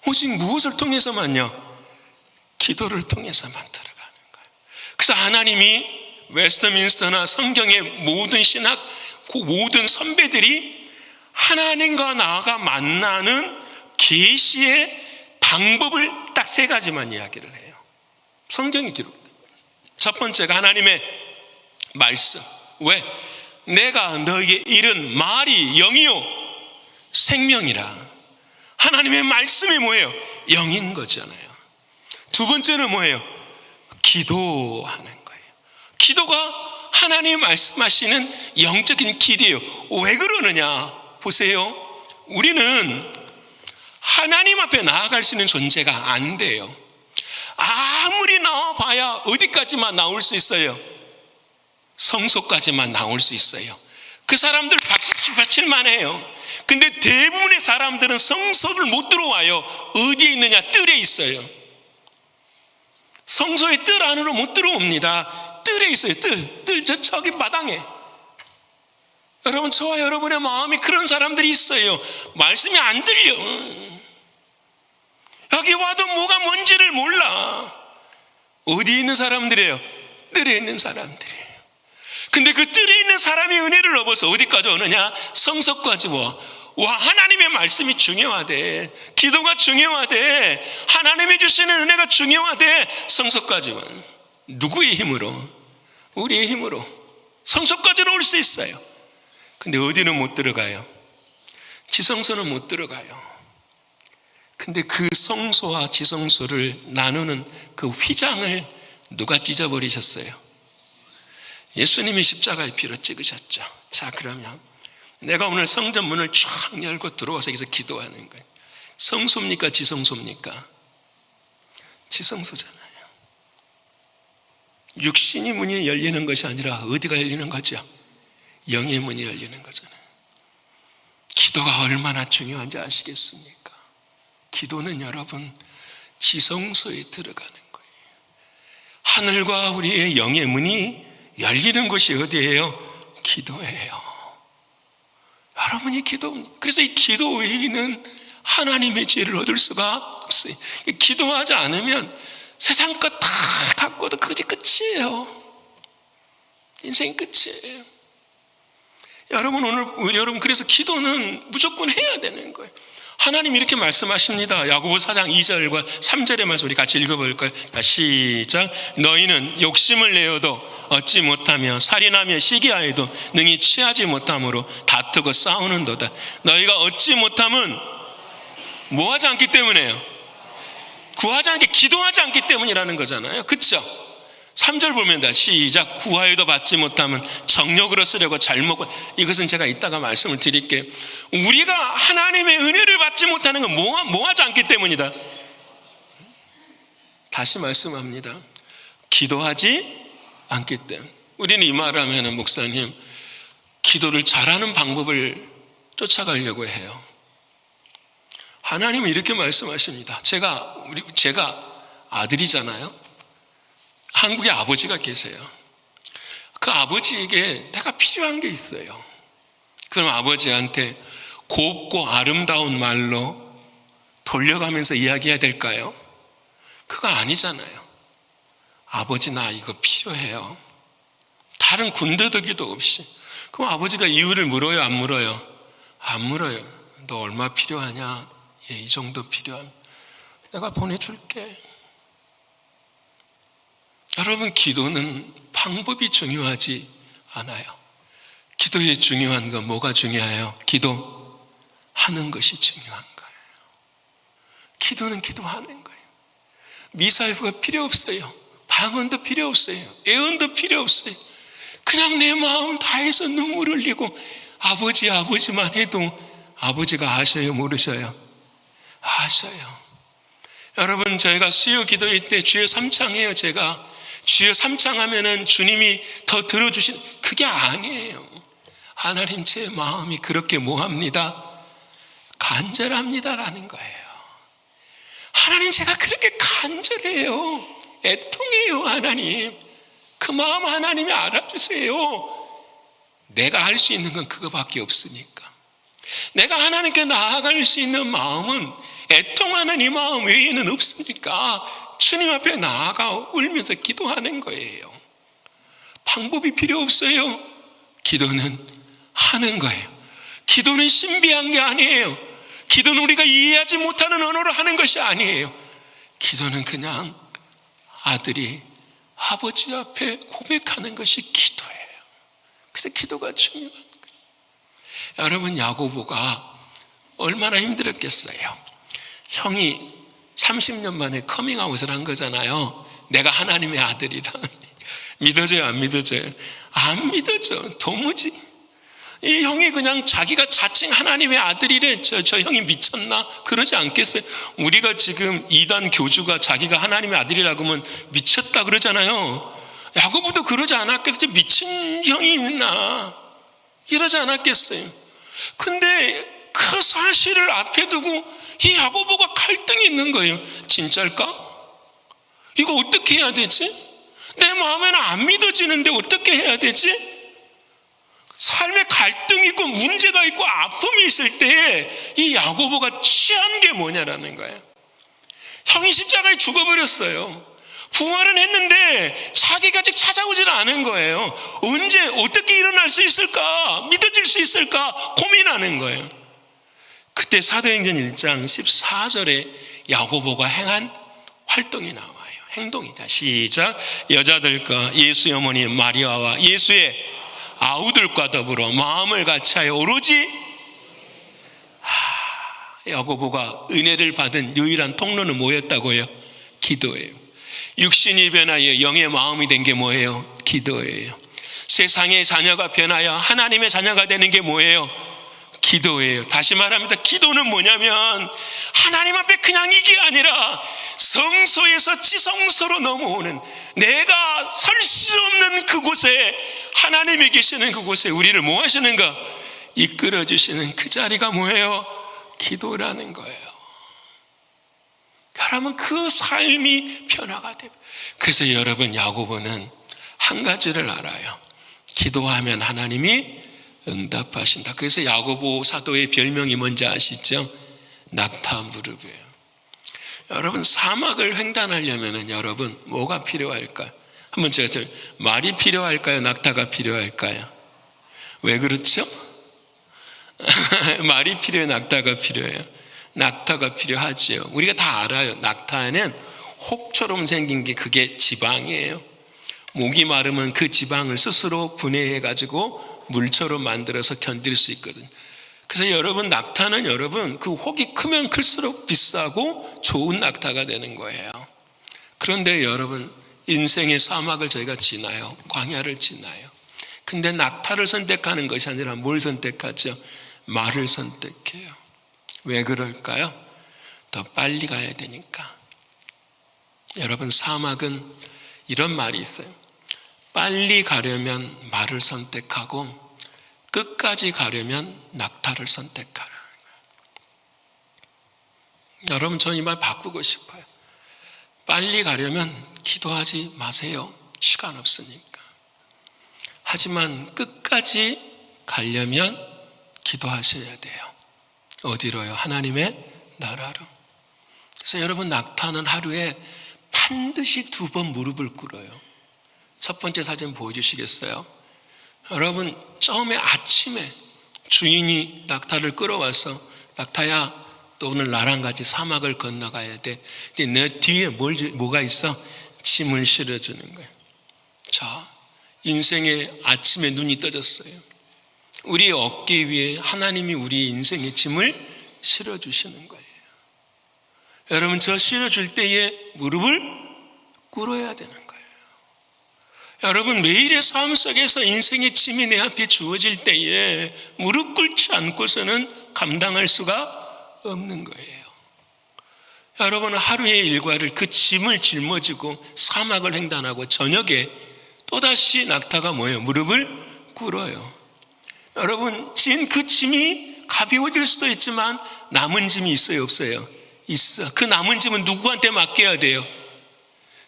오직 무엇을 통해서만요? 기도를 통해서만 들어가는 거예요. 그래서 하나님이 웨스트민스터나 성경의 모든 신학, 그 모든 선배들이 하나님과 나가 만나는 계시의 방법을 딱 세 가지만 이야기를 해요. 성경이 기록돼요. 첫 번째가 하나님의 말씀. 왜? 내가 너에게 이른 말이 영이요 생명이라. 하나님의 말씀이 뭐예요? 영인 거잖아요. 두 번째는 뭐예요? 기도하는 거예요. 기도가 하나님이 말씀하시는 영적인 길이에요. 왜 그러느냐? 보세요. 우리는 하나님 앞에 나아갈 수 있는 존재가 안 돼요. 아무리 나와봐야 어디까지만 나올 수 있어요? 성소까지만 나올 수 있어요. 그 사람들 박수 받칠만 해요. 근데 대부분의 사람들은 성소를 못 들어와요. 어디에 있느냐? 뜰에 있어요. 성소의 뜰 안으로 못 들어옵니다. 뜰에 있어요. 뜰 저기 마당에. 여러분, 저와 여러분의 마음이 그런 사람들이 있어요. 말씀이 안 들려. 여기 와도 뭐가 뭔지를 몰라. 어디에 있는 사람들이에요? 뜰에 있는 사람들이에요. 근데 그 뜰에 있는 사람이 은혜를 얻어서 어디까지 오느냐? 성소까지 와. 하나님의 말씀이 중요하대. 기도가 중요하대. 하나님이 주시는 은혜가 중요하대. 성소까지 와. 누구의 힘으로? 우리의 힘으로 성소까지는 올 수 있어요. 근데 어디는 못 들어가요? 지성소는 못 들어가요. 근데 그 성소와 지성소를 나누는 그 휘장을 누가 찢어버리셨어요? 예수님이 십자가의 피로 찍으셨죠. 자, 그러면 내가 오늘 성전 문을 쫙 열고 들어와서 여기서 기도하는 거예요. 성소입니까? 지성소입니까? 지성소잖아요. 육신의 문이 열리는 것이 아니라 어디가 열리는 거죠? 영의 문이 열리는 거잖아요. 기도가 얼마나 중요한지 아시겠습니까? 기도는 여러분 지성소에 들어가는 거예요. 하늘과 우리의 영의 문이 열리는 곳이 어디예요? 기도예요. 여러분이 기도, 그래서 이 기도 외에는 하나님의 지혜를 얻을 수가 없어요. 기도하지 않으면 세상 것 다 갖고도 그것이 끝이에요. 인생이 끝이에요. 여러분 그래서 기도는 무조건 해야 되는 거예요. 하나님 이렇게 말씀하십니다. 야고보 4장 2절과 3절의 말씀 우리 같이 읽어볼까요? 시작. 너희는 욕심을 내어도 얻지 못하며 살인하며 시기하여도 능히 취하지 못함으로 다투고 싸우는도다. 너희가 얻지 못함은 뭐하지 않기 때문에요? 구하지 않기, 기도하지 않기 때문이라는 거잖아요. 그렇죠? 3절 보면 다 시작. 구하여도 받지 못하면 정욕으로 쓰려고 잘못. 이것은 제가 이따가 말씀을 드릴게요. 우리가 하나님의 은혜를 받지 못하는 건 뭐하지 않기 때문이다. 다시 말씀합니다. 기도하지 않기 때문에. 우리는 이 말을 하면 목사님 기도를 잘하는 방법을 쫓아가려고 해요. 하나님은 이렇게 말씀하십니다. 제가 아들이잖아요. 한국에 아버지가 계세요. 그 아버지에게 내가 필요한 게 있어요. 그럼 아버지한테 곱고 아름다운 말로 돌려가면서 이야기해야 될까요? 그거 아니잖아요. 아버지, 나 이거 필요해요. 다른 군더더기도 없이. 그럼 아버지가 이유를 물어요, 안 물어요? 안 물어요. 너 얼마 필요하냐? 예, 이 정도 필요하면 내가 보내줄게. 여러분, 기도는 방법이 중요하지 않아요. 기도에 중요한 건 뭐가 중요해요? 기도하는 것이 중요한 거예요. 기도는 기도하는 거예요. 미사여가 필요 없어요. 방언도 필요 없어요. 애언도 필요 없어요. 그냥 내 마음 다해서 눈물 흘리고 아버지, 아버지만 해도 아버지가 아셔요, 모르셔요? 아셔요. 여러분, 저희가 수요 기도회 때 주여 삼창해요. 제가 주여 삼창하면은 주님이 더 들어주신, 그게 아니에요. 하나님, 제 마음이 그렇게 뭐합니다? 간절합니다라는 거예요. 하나님, 제가 그렇게 간절해요. 애통해요. 하나님, 그 마음 하나님이 알아주세요. 내가 할 수 있는 건 그거밖에 없으니까. 내가 하나님께 나아갈 수 있는 마음은, 애통하는 이 마음 외에는 없으니까 주님 앞에 나아가 울면서 기도하는 거예요. 방법이 필요 없어요. 기도는 하는 거예요. 기도는 신비한 게 아니에요. 기도는 우리가 이해하지 못하는 언어로 하는 것이 아니에요. 기도는 그냥 아들이 아버지 앞에 고백하는 것이 기도예요. 그래서 기도가 중요한 거예요. 여러분, 야고보가 얼마나 힘들었겠어요. 형이 30년 만에 커밍아웃을 한 거잖아요. 내가 하나님의 아들이라. 믿어져요, 안 믿어져요? 안 믿어져. 도무지. 이 형이 그냥 자기가 자칭 하나님의 아들이래. 저 형이 미쳤나? 그러지 않겠어요? 우리가 지금 이단 교주가 자기가 하나님의 아들이라고 하면 미쳤다 그러잖아요. 야고보도 그러지 않았겠어요? 미친 형이 있나? 이러지 않았겠어요? 근데 그 사실을 앞에 두고 이 야고보가 갈등이 있는 거예요. 진짜일까? 이거 어떻게 해야 되지? 내 마음에는 안 믿어지는데 어떻게 해야 되지? 삶에 갈등이 있고 문제가 있고 아픔이 있을 때 이 야고보가 취한 게 뭐냐라는 거예요. 형이 십자가에 죽어버렸어요. 부활은 했는데 자기가 아직 찾아오지는 않은 거예요. 언제 어떻게 일어날 수 있을까? 믿어질 수 있을까? 고민하는 거예요. 그때 사도행전 1장 14절에 야고보가 행한 활동이 나와요. 행동이다. 시작. 여자들과 예수의 어머니 마리아와 예수의 아우들과 더불어 마음을 같이하여 오로지 야고보가 은혜를 받은 유일한 통로는 뭐였다고요? 기도예요. 육신이 변하여 영의 마음이 된 게 뭐예요? 기도예요. 세상의 자녀가 변하여 하나님의 자녀가 되는 게 뭐예요? 기도예요. 다시 말합니다. 기도는 뭐냐면 하나님 앞에 그냥 이게 아니라 성소에서 지성소로 넘어오는, 내가 설 수 없는 그곳에, 하나님이 계시는 그곳에 우리를 뭐 하시는가? 이끌어 주시는 그 자리가 뭐예요? 기도라는 거예요. 여러분, 그 삶이 변화가 됩니다. 그래서 여러분, 야고보는 한 가지를 알아요. 기도하면 하나님이 응답하신다. 그래서 야고보 사도의 별명이 뭔지 아시죠? 낙타 무릎이에요. 여러분, 사막을 횡단하려면 여러분 뭐가 필요할까요? 한번 제가 말이 필요할까요? 낙타가 필요할까요? 왜 그렇죠? 말이 필요해요? 낙타가 필요해요? 낙타가 필요하지요. 우리가 다 알아요. 낙타에는 혹처럼 생긴 게 그게 지방이에요. 목이 마르면 그 지방을 스스로 분해해가지고 물처럼 만들어서 견딜 수 있거든요. 그래서 여러분, 낙타는 여러분 그 혹이 크면 클수록 비싸고 좋은 낙타가 되는 거예요. 그런데 여러분, 인생의 사막을 저희가 지나요. 광야를 지나요. 근데 낙타를 선택하는 것이 아니라 뭘 선택하죠? 말을 선택해요. 왜 그럴까요? 더 빨리 가야 되니까. 여러분, 사막은 이런 말이 있어요. 빨리 가려면 말을 선택하고 끝까지 가려면 낙타를 선택하라는 거예요. 여러분, 저는 이 말 바꾸고 싶어요. 빨리 가려면 기도하지 마세요. 시간 없으니까. 하지만 끝까지 가려면 기도하셔야 돼요. 어디로요? 하나님의 나라로. 그래서 여러분, 낙타는 하루에 반드시 2번 무릎을 꿇어요. 첫 번째 사진 보여주시겠어요? 여러분, 처음에 아침에 주인이 낙타를 끌어와서, 낙타야, 또 오늘 나랑 같이 사막을 건너가야 돼. 근데 내 뒤에 뭐가 있어? 짐을 실어주는 거예요. 자, 인생의 아침에 눈이 떠졌어요. 우리 어깨 위에 하나님이 우리 인생의 짐을 실어주시는 거예요. 여러분, 저 실어줄 때에 무릎을 꿇어야 되는 거예요. 여러분, 매일의 삶 속에서 인생의 짐이 내 앞에 주어질 때에 무릎 꿇지 않고서는 감당할 수가 없는 거예요. 여러분, 하루의 일과를 그 짐을 짊어지고 사막을 횡단하고 저녁에 또다시 낙타가 뭐예요? 무릎을 꿇어요. 여러분, 그 짐이 가벼워질 수도 있지만 남은 짐이 있어요, 없어요? 있어. 그 남은 짐은 누구한테 맡겨야 돼요?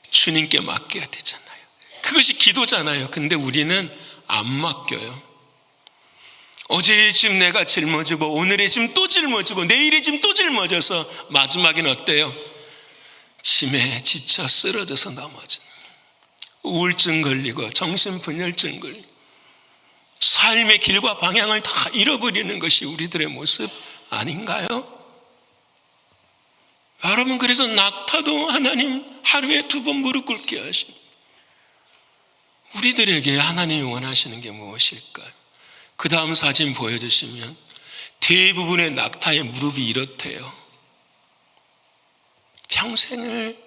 주님께 맡겨야 되잖아요. 그것이 기도잖아요. 근데 우리는 안 맡겨요. 어제의 짐 내가 짊어지고 오늘의 짐 또 짊어지고 내일의 짐 또 짊어져서 마지막엔 어때요? 짐에 지쳐 쓰러져서 넘어지는, 우울증 걸리고 정신분열증 걸리고 삶의 길과 방향을 다 잃어버리는 것이 우리들의 모습 아닌가요? 여러분, 그래서 낙타도 하나님 하루에 2번 무릎 꿇게 하십니다. 우리들에게 하나님이 원하시는 게 무엇일까요? 그 다음 사진 보여주시면 대부분의 낙타의 무릎이 이렇대요. 평생을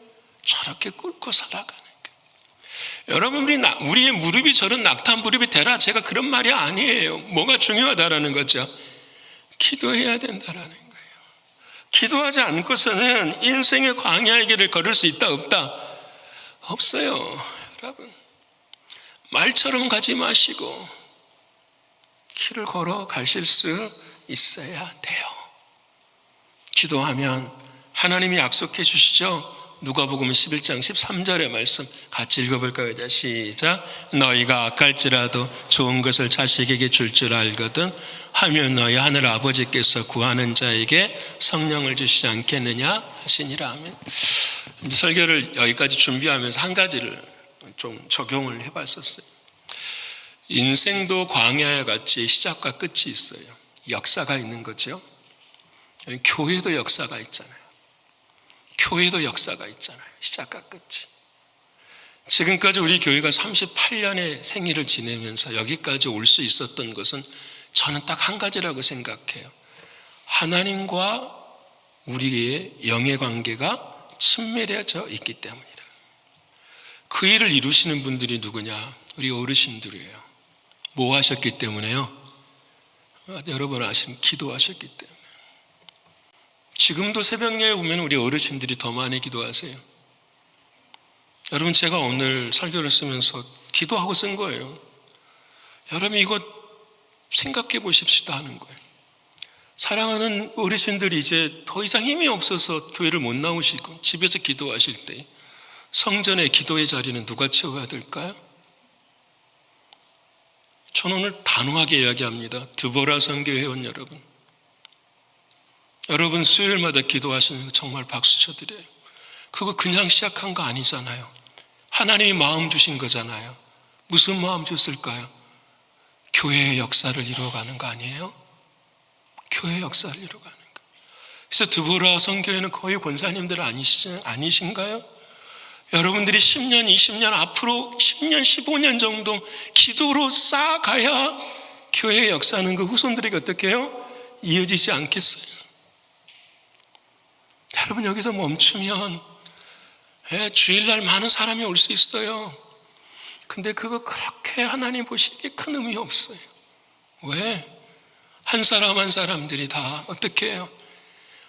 저렇게 꿇고 살아가는 거예요. 여러분, 우리의 무릎이 저런 낙타 무릎이 되라, 제가 그런 말이 아니에요. 뭐가 중요하다라는 거죠? 기도해야 된다라는 거예요. 기도하지 않고서는 인생의 광야의 길을 걸을 수 있다, 없다? 없어요. 여러분, 말처럼 가지 마시고 길을 걸어 가실 수 있어야 돼요. 기도하면 하나님이 약속해 주시죠. 누가복음 11장 13절의 말씀 같이 읽어볼까요? 시작. 너희가 악할지라도 좋은 것을 자식에게 줄 줄 알거든 하면 너희 하늘 아버지께서 구하는 자에게 성령을 주시지 않겠느냐 하시니라. 하면 이제 설교를 여기까지 준비하면서 한 가지를 좀 적용을 해봤었어요. 인생도 광야와 같이 시작과 끝이 있어요. 역사가 있는 거죠. 교회도 역사가 있잖아요. 교회도 역사가 있잖아요. 시작과 끝이. 지금까지 우리 교회가 38년의 생일을 지내면서 여기까지 올 수 있었던 것은 저는 딱 한 가지라고 생각해요. 하나님과 우리의 영의 관계가 친밀해져 있기 때문이다. 그 일을 이루시는 분들이 누구냐? 우리 어르신들이에요. 뭐 하셨기 때문에요? 여러분 아시는, 기도하셨기 때문에. 지금도 새벽녘에 오면 우리 어르신들이 더 많이 기도하세요. 여러분, 제가 오늘 설교를 쓰면서 기도하고 쓴 거예요. 여러분, 이거 생각해 보십시다 하는 거예요. 사랑하는 어르신들이 이제 더 이상 힘이 없어서 교회를 못 나오시고 집에서 기도하실 때 성전의 기도의 자리는 누가 채워야 될까요? 저는 오늘 단호하게 이야기합니다. 드보라 선교회원 여러분, 여러분 수요일마다 기도하시는 거 정말 박수 쳐드려요. 그거 그냥 시작한 거 아니잖아요. 하나님이 마음 주신 거잖아요. 무슨 마음 줬을까요? 교회의 역사를 이루어가는 거 아니에요? 교회의 역사를 이루어가는 거. 그래서 드보라 선교회는 거의 권사님들 아니신가요? 여러분들이 10년, 20년 앞으로 10년, 15년 정도 기도로 쌓아가야 교회의 역사는 그 후손들에게 어떻게 해요? 이어지지 않겠어요? 여러분, 여기서 멈추면 주일날 많은 사람이 올 수 있어요. 근데 그거 그렇게 하나님 보시기에 큰 의미 없어요. 왜? 한 사람 한 사람들이 다 어떻게 해요?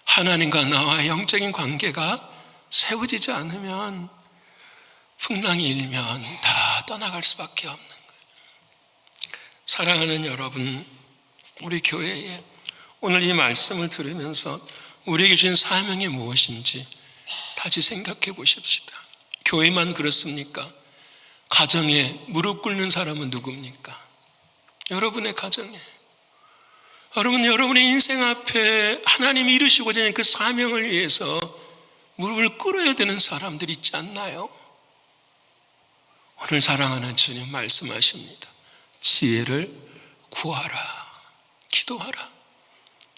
하나님과 나와의 영적인 관계가 세워지지 않으면 풍랑이 일면 다 떠나갈 수밖에 없는 거예요. 사랑하는 여러분, 우리 교회에 오늘 이 말씀을 들으면서 우리에게 주신 사명이 무엇인지 다시 생각해 보십시다. 교회만 그렇습니까? 가정에 무릎 꿇는 사람은 누굽니까? 여러분의 가정에. 여러분, 여러분의 인생 앞에 하나님이 이루시고자 하는 그 사명을 위해서 무릎을 꿇어야 되는 사람들이 있지 않나요? 오늘 사랑하는 주님 말씀하십니다. 지혜를 구하라, 기도하라.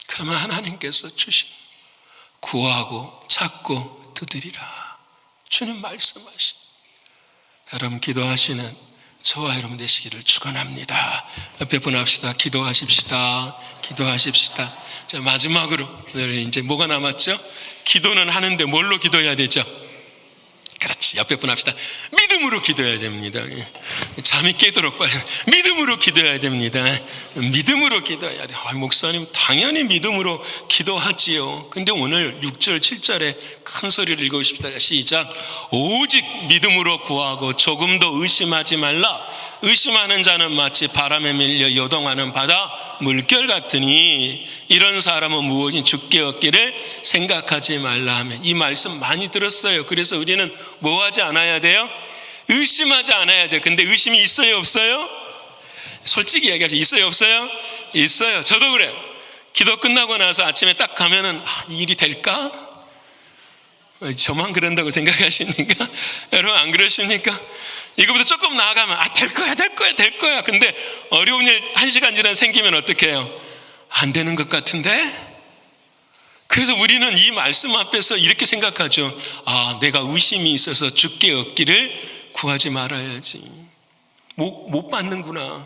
그러면 하나님께서 주신 구하고 찾고 두드리라. 주님 말씀하십니다. 여러분, 기도하시는 저와 여러분 되시기를 축원합니다. 옆에 분 합시다. 기도하십시다. 기도하십시다. 자, 마지막으로 이제 뭐가 남았죠? 기도는 하는데 뭘로 기도해야 되죠? 그렇지. 옆에 분 합시다. 믿음으로 기도해야 됩니다. 잠이 깨도록 빨리 믿음으로 기도해야 됩니다. 믿음으로 기도해야 돼요. 목사님 당연히 믿음으로 기도하지요. 근데 오늘 6절 7절에 큰 소리를 읽어주십시다. 시작. 오직 믿음으로 구하고 조금도 의심하지 말라. 의심하는 자는 마치 바람에 밀려 요동하는 바다 물결 같으니 이런 사람은 무엇이 죽게 얻기를 생각하지 말라 하면, 이 말씀 많이 들었어요. 그래서 우리는 뭐 하지 않아야 돼요? 의심하지 않아야 돼요. 근데 의심이 있어요, 없어요? 솔직히 얘기하죠. 있어요, 없어요? 있어요. 저도 그래요. 기도 끝나고 나서 아침에 딱 가면은 이 일이 될까? 저만 그런다고 생각하십니까? 여러분 안 그러십니까? 이거보다 조금 나아가면 될 거야. 근데 어려운 일 1시간 지나 생기면 어떻게 해요? 안 되는 것 같은데? 그래서 우리는 이 말씀 앞에서 이렇게 생각하죠. 내가 의심이 있어서 죽게 얻기를 구하지 말아야지. 못 받는구나.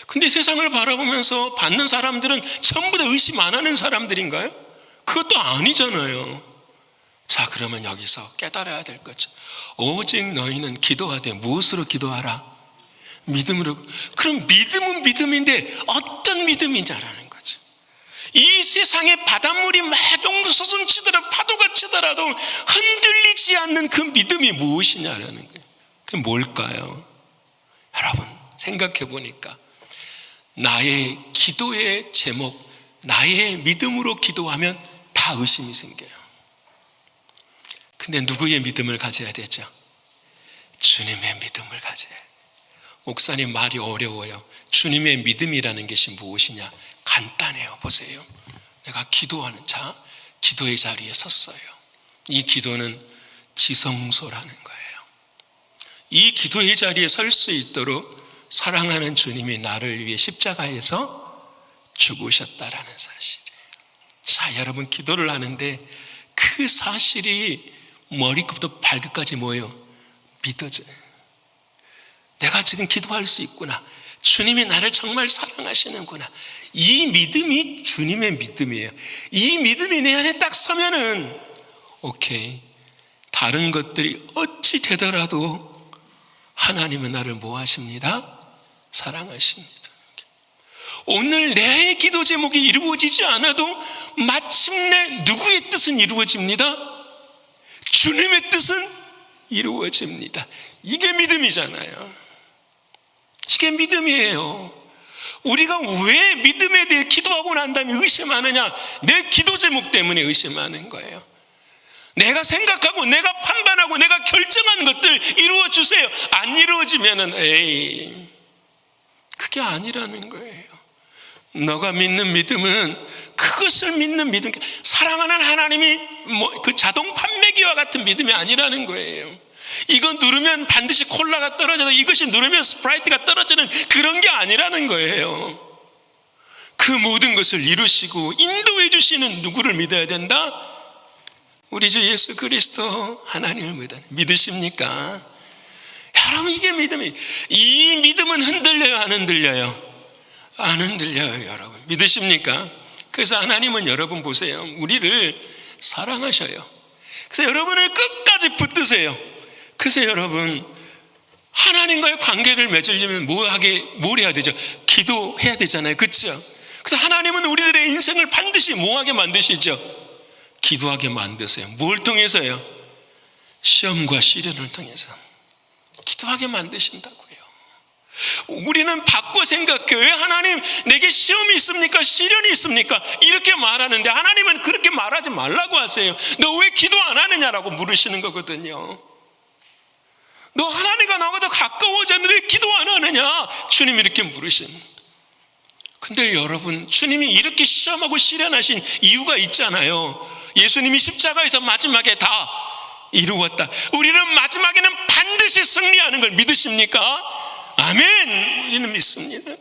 근데 세상을 바라보면서 받는 사람들은 전부 다 의심 안 하는 사람들인가요? 그것도 아니잖아요. 자, 그러면 여기서 깨달아야 될 거죠. 오직 너희는 기도하되 무엇으로 기도하라? 믿음으로. 그럼 믿음은 믿음인데 어떤 믿음이냐라는 거죠. 이 세상에 바닷물이 막 옹수순 치더라도 파도가 치더라도 흔들리지 않는 그 믿음이 무엇이냐라는 거예요. 그게 뭘까요? 여러분 생각해 보니까 나의 기도의 제목, 나의 믿음으로 기도하면 다 의심이 생겨요. 근데 누구의 믿음을 가져야 되죠? 주님의 믿음을 가져야 해요. 목사님 말이 어려워요. 주님의 믿음이라는 것이 무엇이냐? 간단해요. 보세요. 내가 기도하는 기도의 자리에 섰어요. 이 기도는 지성소라는 거예요. 이 기도의 자리에 설 수 있도록 사랑하는 주님이 나를 위해 십자가에서 죽으셨다라는 사실이에요. 자, 여러분 기도를 하는데 그 사실이 머리끝부터 발끝까지 뭐예요? 믿어져요. 내가 지금 기도할 수 있구나. 주님이 나를 정말 사랑하시는구나. 이 믿음이 주님의 믿음이에요. 이 믿음이 내 안에 딱 서면은 오케이. 다른 것들이 어찌 되더라도 하나님은 나를 뭐 하십니다? 사랑하십니다. 오늘 내 기도 제목이 이루어지지 않아도 마침내 누구의 뜻은 이루어집니다? 주님의 뜻은 이루어집니다. 이게 믿음이잖아요. 이게 믿음이에요. 우리가 왜 믿음에 대해 기도하고 난 다음에 의심하느냐? 내 기도 제목 때문에 의심하는 거예요. 내가 생각하고 내가 판단하고 내가 결정한 것들 이루어 주세요. 안 이루어지면은 그게 아니라는 거예요. 너가 믿는 믿음은 그것을 믿는 믿음, 사랑하는 하나님이 그 자동 판매기와 같은 믿음이 아니라는 거예요. 이거 누르면 반드시 콜라가 떨어져도 이것이 누르면 스프라이트가 떨어지는 그런 게 아니라는 거예요. 그 모든 것을 이루시고 인도해 주시는 누구를 믿어야 된다? 우리 주 예수 그리스도 하나님을 믿으십니까? 여러분 이게 믿음이, 이 믿음은 흔들려요, 안 흔들려요? 안 흔들려요. 여러분 믿으십니까? 그래서 하나님은 여러분 보세요, 우리를 사랑하셔요. 그래서 여러분을 끝까지 붙드세요. 그래서 여러분 하나님과의 관계를 맺으려면 뭘 해야 되죠? 기도해야 되잖아요. 그렇죠? 그래서 하나님은 우리들의 인생을 반드시 뭐하게 만드시죠? 기도하게 만드세요. 뭘 통해서요? 시험과 시련을 통해서 기도하게 만드신다고요. 우리는 바꿔 생각해. 왜 하나님 내게 시험이 있습니까? 시련이 있습니까? 이렇게 말하는데 하나님은 그렇게 말하지 말라고 하세요. 너 왜 기도 안 하느냐라고 물으시는 거거든요. 너 하나님과 나보다 가까워졌는데 왜 기도 안 하느냐? 주님이 이렇게 물으신. 근데 여러분, 주님이 이렇게 시험하고 시련하신 이유가 있잖아요. 예수님이 십자가에서 마지막에 다 이루었다. 우리는 마지막에는 반드시 승리하는 걸 믿으십니까? 아멘. 우리는 믿습니다.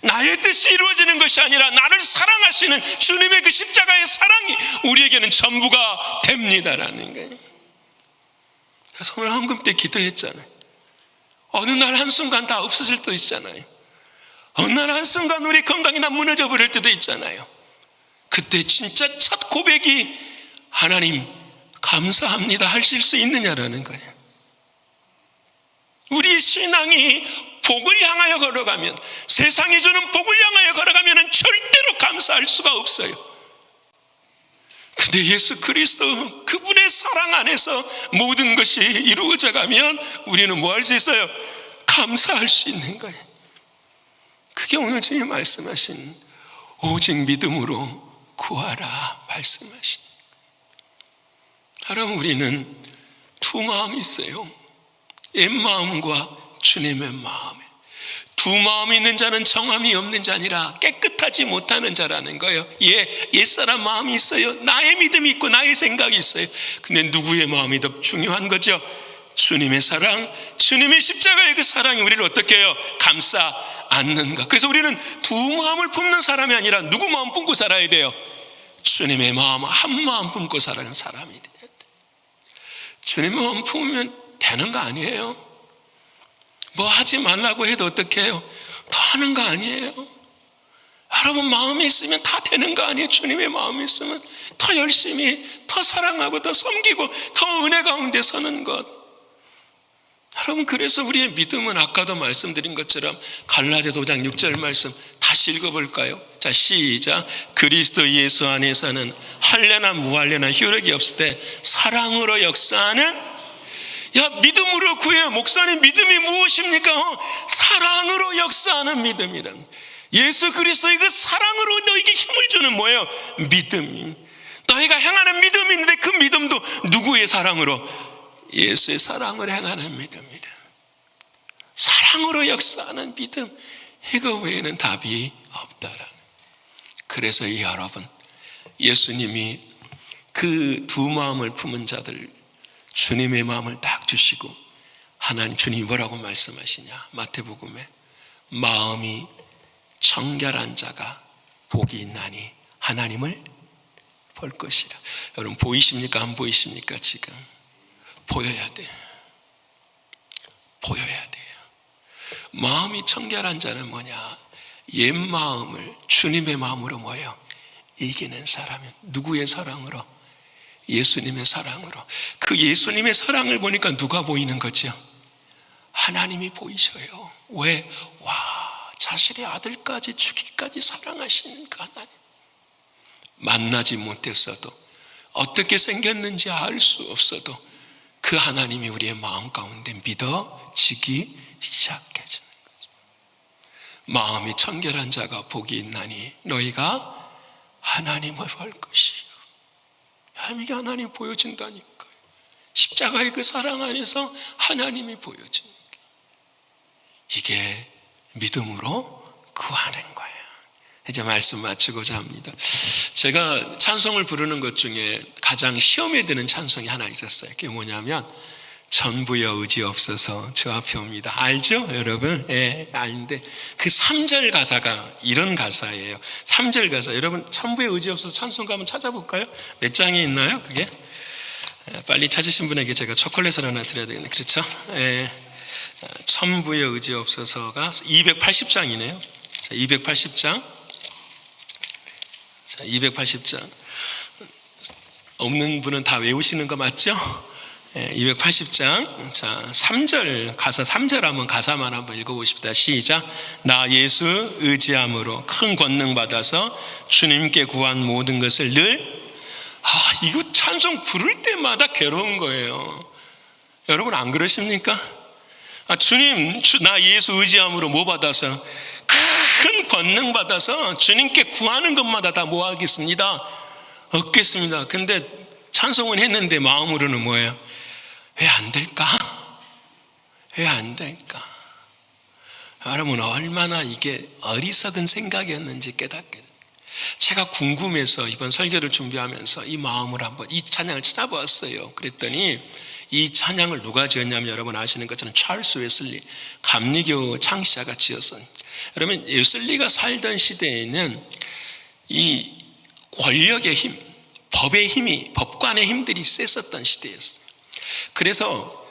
나의 뜻이 이루어지는 것이 아니라 나를 사랑하시는 주님의 그 십자가의 사랑이 우리에게는 전부가 됩니다라는 거예요. 그래서 오늘 헌금 때 기도했잖아요. 어느 날 한순간 다 없어질 때도 있잖아요. 어느 날 한순간 우리 건강이 다 무너져 버릴 때도 있잖아요. 그때 진짜 첫 고백이 하나님 감사합니다 하실 수 있느냐라는 거예요. 우리 신앙이 복을 향하여 걸어가면, 세상이 주는 복을 향하여 걸어가면 절대로 감사할 수가 없어요. 근데 예수 그리스도 그분의 사랑 안에서 모든 것이 이루어져 가면 우리는 뭐 할 수 있어요? 감사할 수 있는 거예요. 그게 오늘 주님 말씀하신 오직 믿음으로 구하라 말씀하신. 여러분, 우리는 두 마음이 있어요. 옛 마음과 주님의 마음에. 두 마음이 있는 자는 정함이 없는 자니라, 깨끗하지 못하는 자라는 거예요. 옛사람 마음이 있어요. 나의 믿음이 있고 나의 생각이 있어요. 근데 누구의 마음이 더 중요한 거죠? 주님의 사랑, 주님의 십자가의 그 사랑이 우리를 어떻게 해요? 감싸 안는가. 그래서 우리는 두 마음을 품는 사람이 아니라 누구 마음 품고 살아야 돼요? 주님의 마음 한 마음 품고 살아가는 사람이 돼야 돼. 주님의 마음 품으면 되는 거 아니에요? 뭐 하지 말라고 해도 어떻게 해요? 더 하는 거 아니에요? 여러분, 마음이 있으면 다 되는 거 아니에요? 주님의 마음이 있으면 더 열심히, 더 사랑하고, 더 섬기고, 더 은혜 가운데 서는 것. 여러분, 그래서 우리의 믿음은 아까도 말씀드린 것처럼 갈라디아서 5장 6절 말씀 다시 읽어볼까요? 자, 시작. 그리스도 예수 안에서는 할례나 무할례나 효력이 없을 때 사랑으로 역사하는, 야, 믿음으로 구해요. 목사님, 믿음이 무엇입니까? 사랑으로 역사하는 믿음이란. 예수 그리스도의 그 사랑으로 너에게 힘을 주는 뭐예요? 믿음. 너희가 행하는 믿음이 있는데 그 믿음도 누구의 사랑으로? 예수의 사랑을 행하는 믿음이다. 사랑으로 역사하는 믿음, 이거 외에는 답이 없다라는. 그래서 여러분, 예수님이 그 두 마음을 품은 자들 주님의 마음을 딱 주시고, 하나님, 주님이 뭐라고 말씀하시냐? 마태복음에 마음이 청결한 자가 복이 있나니 하나님을 볼 것이라. 여러분, 보이십니까? 안 보이십니까? 지금 보여야 돼요. 보여야 돼요. 마음이 청결한 자는 뭐냐? 옛 마음을 주님의 마음으로 뭐예요? 이기는 사람은 누구의 사랑으로? 예수님의 사랑으로. 그 예수님의 사랑을 보니까 누가 보이는 거죠? 하나님이 보이셔요. 왜? 와, 자신의 아들까지 주기까지 사랑하시는 그 하나님. 만나지 못했어도, 어떻게 생겼는지 알 수 없어도 그 하나님이 우리의 마음 가운데 믿어지기 시작해지는 거죠. 마음이 청결한 자가 복이 있나니 너희가 하나님을 볼 것이요. 이게 하나님 보여진다니까요. 십자가의 그 사랑 안에서 하나님이 보여지는 게, 이게 믿음으로 구하는 거예요. 이제 말씀 마치고자 합니다. 제가 찬송을 부르는 것 중에 가장 시험에 드는 찬송이 하나 있었어요. 그게 뭐냐면 전부여 의지 없어서 저 앞에 옵니다. 알죠, 여러분? 예, 아는데 그 3절 가사가 이런 가사예요. 3절 가사, 여러분, 전부여 의지 없어서 찬송가 한번 찾아볼까요? 몇 장이 있나요, 그게? 빨리 찾으신 분에게 제가 초콜릿을 하나 드려야 되겠네. 그렇죠? 예, 천부의 의지 없어서가 280장이네요. 자, 280장. 자, 280장. 없는 분은 다 외우시는 거 맞죠? 280장. 자, 3절 가사, 3절 한번 가사만 한번 읽어보십시다. 시작. 나 예수 의지함으로 큰 권능 받아서 주님께 구한 모든 것을 늘, 이거 찬송 부를 때마다 괴로운 거예요. 여러분, 안 그러십니까? 주님, 나 예수 의지함으로 뭐 받아서 큰 권능 받아서 주님께 구하는 것마다 다 뭐 하겠습니다? 얻겠습니다. 근데 찬송은 했는데 마음으로는 뭐예요? 왜 안 될까? 왜 안 될까? 여러분, 얼마나 이게 어리석은 생각이었는지 깨닫게 됩니다. 제가 궁금해서 이번 설교를 준비하면서 이 마음을 한번 이 찬양을 찾아보았어요. 그랬더니 이 찬양을 누가 지었냐면 여러분 아시는 것처럼 찰스 웨슬리, 감리교 창시자가 지었어요. 여러분, 웨슬리가 살던 시대에는 이 권력의 힘, 법의 힘이, 법관의 힘들이 셌었던 시대였어요. 그래서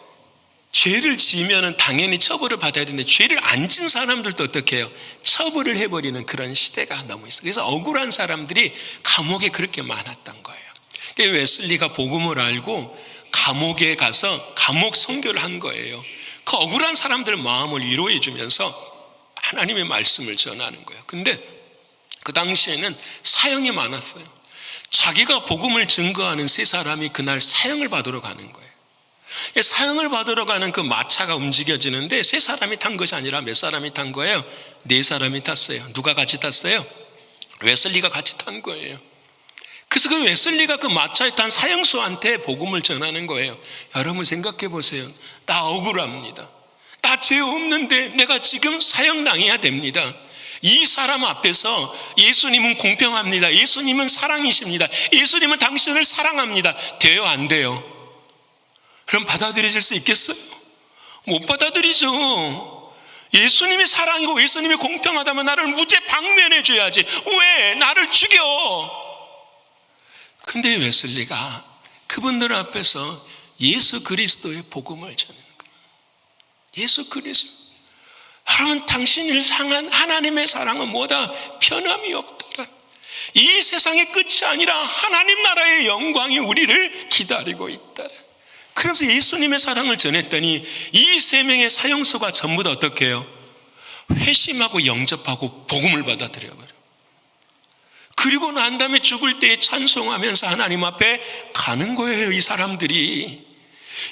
죄를 지으면 당연히 처벌을 받아야 되는데 죄를 안 진 사람들도 어떻게 해요? 처벌을 해버리는 그런 시대가 너무 있어요. 그래서 억울한 사람들이 감옥에 그렇게 많았던 거예요. 그러니까 웨슬리가 복음을 알고 감옥에 가서 감옥 선교를 한 거예요. 그 억울한 사람들 마음을 위로해 주면서 하나님의 말씀을 전하는 거예요. 근데 그 당시에는 사형이 많았어요. 자기가 복음을 증거하는 세 사람이 그날 사형을 받으러 가는 거예요. 사형을 받으러 가는 그 마차가 움직여지는데 세 사람이 탄 것이 아니라 몇 사람이 탄 거예요? 네 사람이 탔어요. 누가 같이 탔어요? 웨슬리가 같이 탄 거예요. 그래서 그 웨슬리가 그 마차에 탄 사형수한테 복음을 전하는 거예요. 여러분 생각해 보세요. 나 억울합니다. 나 죄 없는데 내가 지금 사형당해야 됩니다. 이 사람 앞에서 예수님은 공평합니다. 예수님은 사랑이십니다. 예수님은 당신을 사랑합니다. 돼요, 안 돼요? 그럼 받아들여질 수 있겠어요? 못 받아들이죠. 예수님이 사랑이고 예수님이 공평하다면 나를 무죄 방면해 줘야지. 왜 나를 죽여? 근데 웨슬리가 그분들 앞에서 예수 그리스도의 복음을 전하는 거예요. 예수 그리스도. 여러분, 당신을 향한 하나님의 사랑은 뭐다? 변함이 없더라. 이 세상의 끝이 아니라 하나님 나라의 영광이 우리를 기다리고 있더라. 그래서 예수님의 사랑을 전했더니 이 세 명의 사형수가 전부 다 어떻게 해요? 회심하고 영접하고 복음을 받아들여버려요. 그리고 난 다음에 죽을 때에 찬송하면서 하나님 앞에 가는 거예요. 이 사람들이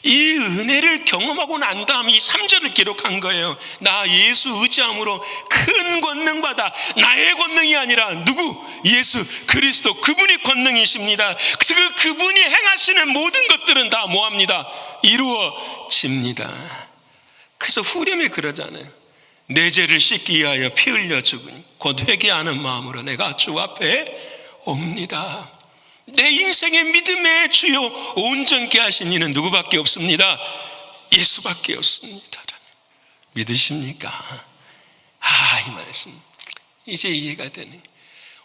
이 은혜를 경험하고 난 다음에 이 3절을 기록한 거예요. 나 예수 의지함으로 큰 권능 받아. 나의 권능이 아니라 누구? 예수 그리스도, 그분이 권능이십니다. 그분이 행하시는 모든 것들은 다 뭐합니다? 이루어집니다. 그래서 후렴에 그러잖아요. 내 죄를 씻기 위하여 피 흘려 죽으니 곧 회개하는 마음으로 내가 주 앞에 옵니다. 내 인생의 믿음의 주요 온전케 하신 이는 누구밖에 없습니다. 예수밖에 없습니다. 믿으십니까? 이 말씀 이제 이해가 되는.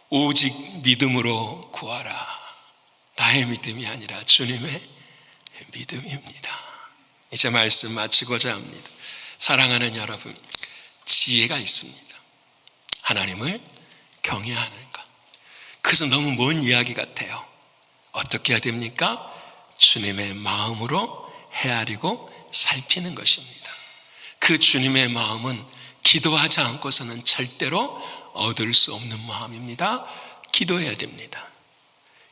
오직 믿음으로 구하라. 나의 믿음이 아니라 주님의 믿음입니다. 이제 말씀 마치고자 합니다. 사랑하는 여러분, 지혜가 있습니다. 하나님을 경외하는 것. 그래서 너무 먼 이야기 같아요. 어떻게 해야 됩니까? 주님의 마음으로 헤아리고 살피는 것입니다. 그 주님의 마음은 기도하지 않고서는 절대로 얻을 수 없는 마음입니다. 기도해야 됩니다.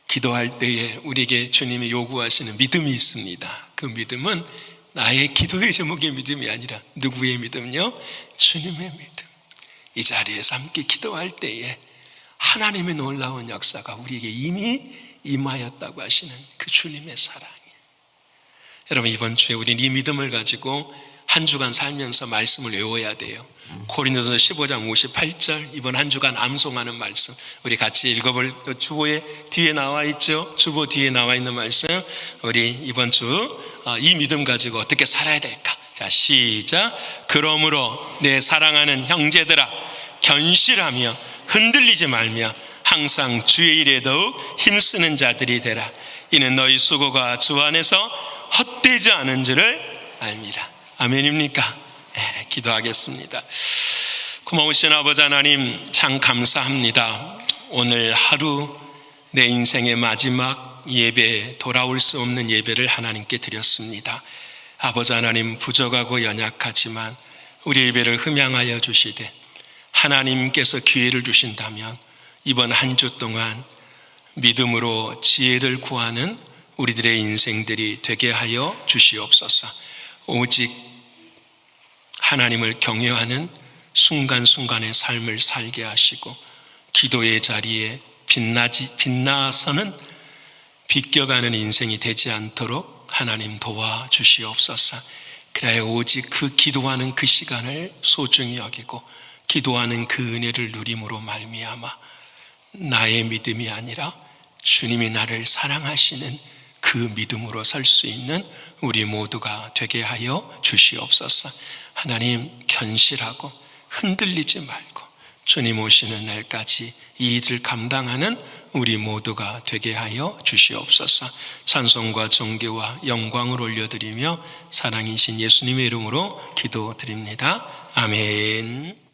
기도할 때에 우리에게 주님이 요구하시는 믿음이 있습니다. 그 믿음은 나의 기도의 제목의 믿음이 아니라 누구의 믿음요? 주님의 믿음. 이 자리에서 함께 기도할 때에 하나님의 놀라운 역사가 우리에게 이미 임하였다고 하시는 그 주님의 사랑이에요. 여러분, 이번 주에 우리는 이 믿음을 가지고 한 주간 살면서 말씀을 외워야 돼요. 고린도서 15장 58절, 이번 한 주간 암송하는 말씀 우리 같이 읽어볼, 주보에 뒤에 나와 있죠. 주보 뒤에 나와 있는 말씀, 우리 이번 주 이 믿음 가지고 어떻게 살아야 될까? 자, 시작. 그러므로 내 사랑하는 형제들아, 견실하며 흔들리지 말며 항상 주의 일에 더욱 힘쓰는 자들이 되라. 이는 너희 수고가 주 안에서 헛되지 않은 줄을 알미라. 아멘입니까? 네, 기도하겠습니다. 고마우신 아버지 하나님, 참 감사합니다. 오늘 하루 내 인생의 마지막 예배, 돌아올 수 없는 예배를 하나님께 드렸습니다. 아버지 하나님, 부족하고 연약하지만 우리 예배를 흠양하여 주시되 하나님께서 기회를 주신다면 이번 한 주 동안 믿음으로 지혜를 구하는 우리들의 인생들이 되게 하여 주시옵소서. 오직 하나님을 경외하는 순간순간의 삶을 살게 하시고 기도의 자리에 빛나서는 비껴가는 인생이 되지 않도록 하나님 도와주시옵소서. 그래야 오직 그 기도하는 그 시간을 소중히 여기고 기도하는 그 은혜를 누림으로 말미암아 나의 믿음이 아니라 주님이 나를 사랑하시는 그 믿음으로 설 수 있는 우리 모두가 되게 하여 주시옵소서. 하나님, 견실하고 흔들리지 말고 주님 오시는 날까지 이 일을 감당하는 우리 모두가 되게 하여 주시옵소서. 찬송과 존귀와 영광을 올려드리며 사랑이신 예수님의 이름으로 기도드립니다. 아멘.